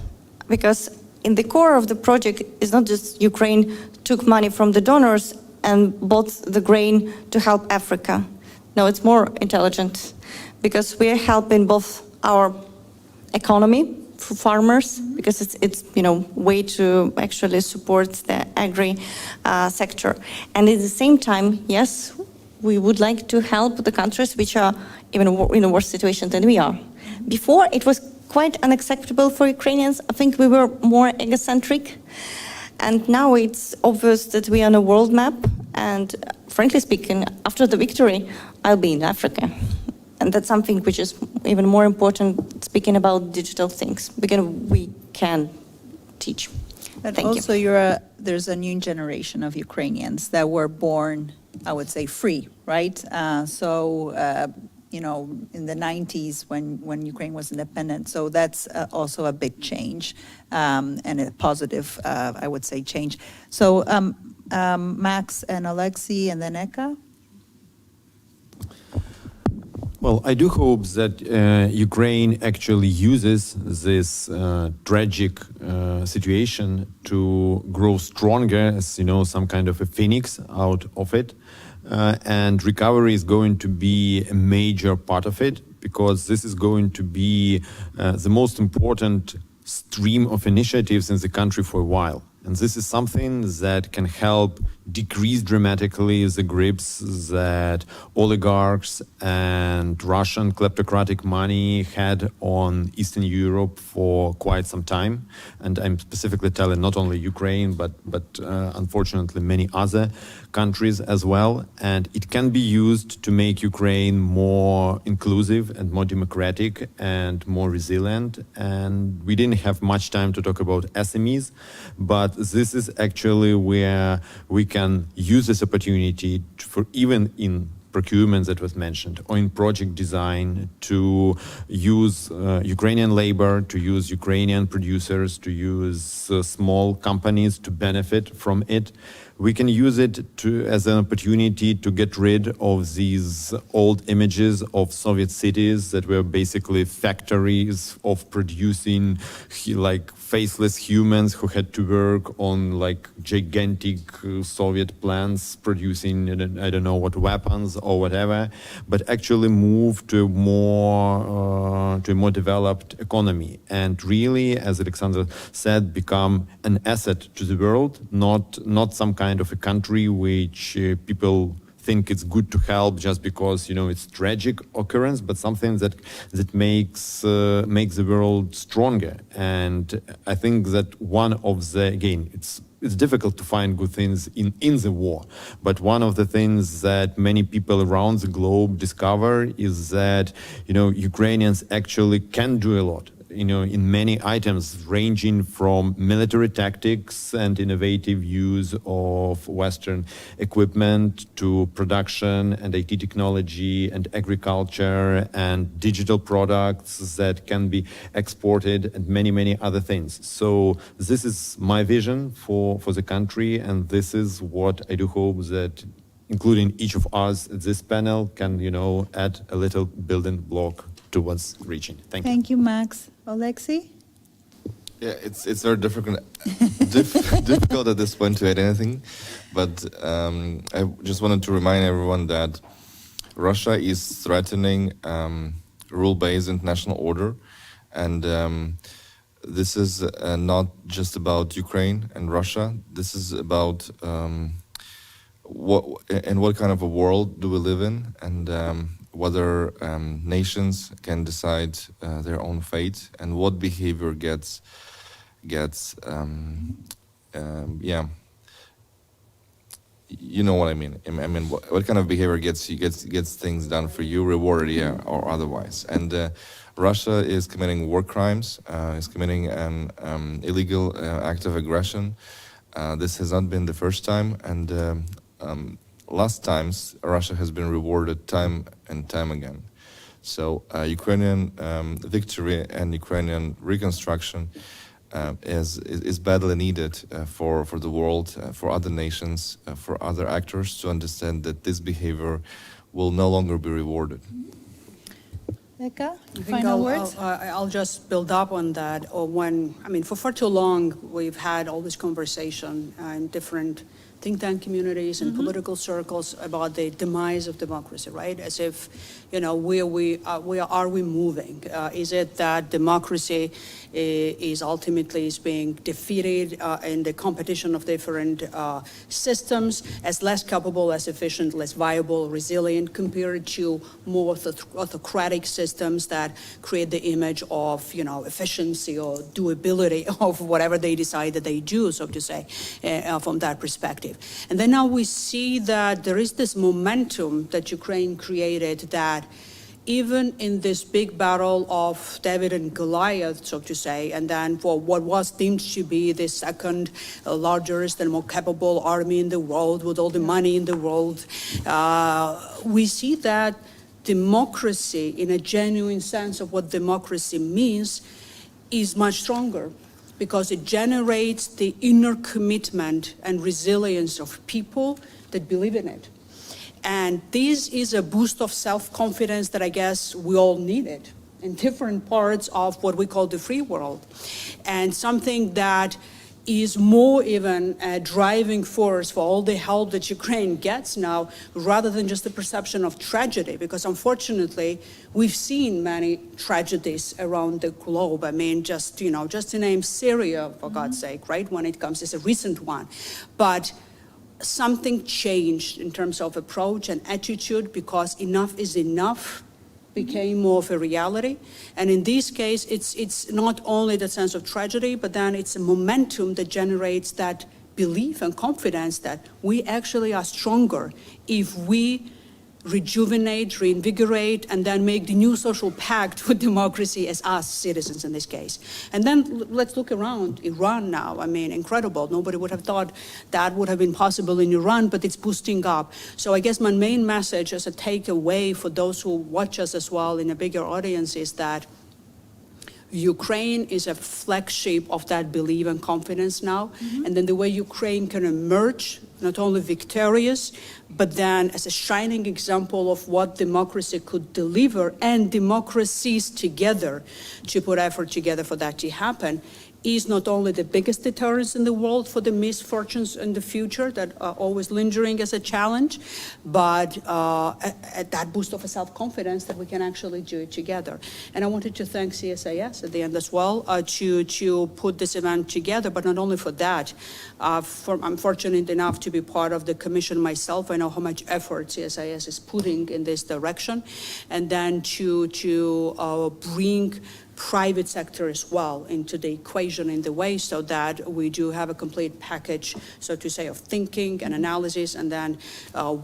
because in the core of the project is not just Ukraine took money from the donors and bought the grain to help Africa. No, it's more intelligent because we're helping both our economy for farmers because it's way to actually support the agri sector. And at the same time, yes, we would like to help the countries which are even in a worse situation than we are. Before, it was quite unacceptable for Ukrainians. I think we were more egocentric. And now it's obvious that we are on a world map. And frankly speaking, after the victory, I'll be in Africa. And that's something which is even more important, speaking about digital things, because we can teach. But Thank also, you. there's a new generation of Ukrainians that were born, I would say, free, right? In the 90s when Ukraine was independent. So that's also a big change and a positive, I would say, change. So Max and Alexei and then Eka. Well, I do hope that Ukraine actually uses this tragic situation to grow stronger, as some kind of a phoenix out of it. And recovery is going to be a major part of it, because this is going to be the most important stream of initiatives in the country for a while. And this is something that can help decrease dramatically the grips that oligarchs and Russian kleptocratic money had on Eastern Europe for quite some time. And I'm specifically telling not only Ukraine, but unfortunately many other countries as well. And it can be used to make Ukraine more inclusive and more democratic and more resilient. And we didn't have much time to talk about SMEs, but this is actually where we can use this opportunity for, even in procurement that was mentioned, or in project design, to use Ukrainian labor, to use Ukrainian producers, to use small companies to benefit from it. We can use it as an opportunity to get rid of these old images of Soviet cities that were basically factories of producing like faceless humans who had to work on like gigantic Soviet plants producing, I don't know what, weapons or whatever, but actually move to a more developed economy, and really, as Alexander said, become an asset to the world, not some kind of a country which people think it's good to help just because it's tragic occurrence, but something that makes the world stronger. And I think that one of the, again, it's difficult to find good things in the war, but one of the things that many people around the globe discover is that Ukrainians actually can do a lot. In many items, ranging from military tactics and innovative use of Western equipment to production and IT technology and agriculture and digital products that can be exported and many, many other things. So this is my vision for the country, and this is what I do hope that, including each of us at this panel, can, add a little building block towards reaching. Thank you. Thank you, Max. Alexei? Yeah, it's very difficult difficult at this point to add anything, but I just wanted to remind everyone that Russia is threatening rule-based international order, and this is not just about Ukraine and Russia. This is about what kind of a world do we live in, and whether nations can decide their own fate, and what behavior gets you know what I mean. I mean, what kind of behavior gets things done for you, rewarded, or otherwise. And Russia is committing war crimes, is committing an illegal act of aggression. This has not been the first time, and last times Russia has been rewarded time and time again. So Ukrainian victory and Ukrainian reconstruction is badly needed for the world, for other nations, for other actors to understand that this behavior will no longer be rewarded. Becca, I think final words? I'll just build up on that. For far too long, we've had all this conversation in different think tank communities and political circles about the demise of democracy, right? As if, where are we moving? Is it that democracy is ultimately being defeated in the competition of different systems, as less capable, less efficient, less viable, resilient, compared to more autocratic systems that create the image of, efficiency or doability of whatever they decide that they do, so to say, from that perspective. And then now we see that there is this momentum that Ukraine created, that even in this big battle of David and Goliath, so to say, and then for what was deemed to be the second largest and more capable army in the world with all the money in the world, we see that democracy, in a genuine sense of what democracy means, is much stronger, because it generates the inner commitment and resilience of people that believe in it. And this is a boost of self-confidence that I guess we all needed in different parts of what we call the free world. And something that is more even a driving force for all the help that Ukraine gets now, rather than just the perception of tragedy, because unfortunately, we've seen many tragedies around the globe. I mean, just to name Syria, for God's sake, right? When it comes, it's a recent one. But something changed in terms of approach and attitude, because enough is enough became more of a reality. And in this case, it's not only the sense of tragedy, but then it's a momentum that generates that belief and confidence that we actually are stronger if we rejuvenate, reinvigorate, and then make the new social pact with democracy as us citizens in this case. And then let's look around Iran now. I mean, incredible. Nobody would have thought that would have been possible in Iran, but it's boosting up. So I guess my main message as a takeaway for those who watch us as well in a bigger audience is that Ukraine is a flagship of that belief and confidence now. And then the way Ukraine can emerge, not only victorious, but then as a shining example of what democracy could deliver, and democracies together to put effort together for that to happen, is not only the biggest deterrence in the world for the misfortunes in the future that are always lingering as a challenge, but that boost of self-confidence that we can actually do it together. And I wanted to thank CSIS at the end as well to put this event together, but not only for that. I'm fortunate enough to be part of the commission myself. I know how much effort CSIS is putting in this direction, and then to bring private sector as well into the equation in the way, so that we do have a complete package, so to say, of thinking and analysis, and then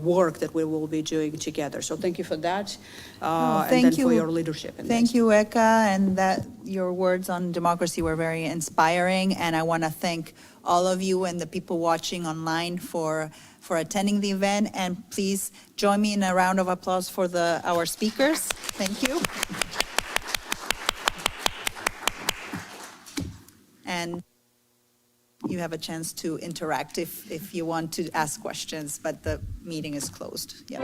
work that we will be doing together. So thank you for that, and then for your leadership in Thank this. you, Eka, and that your words on democracy were very inspiring. And I want to thank all of you and the people watching online for attending the event. And please join me in a round of applause for our speakers. Thank you. And you have a chance to interact if you want to ask questions, but the meeting is closed. Yeah.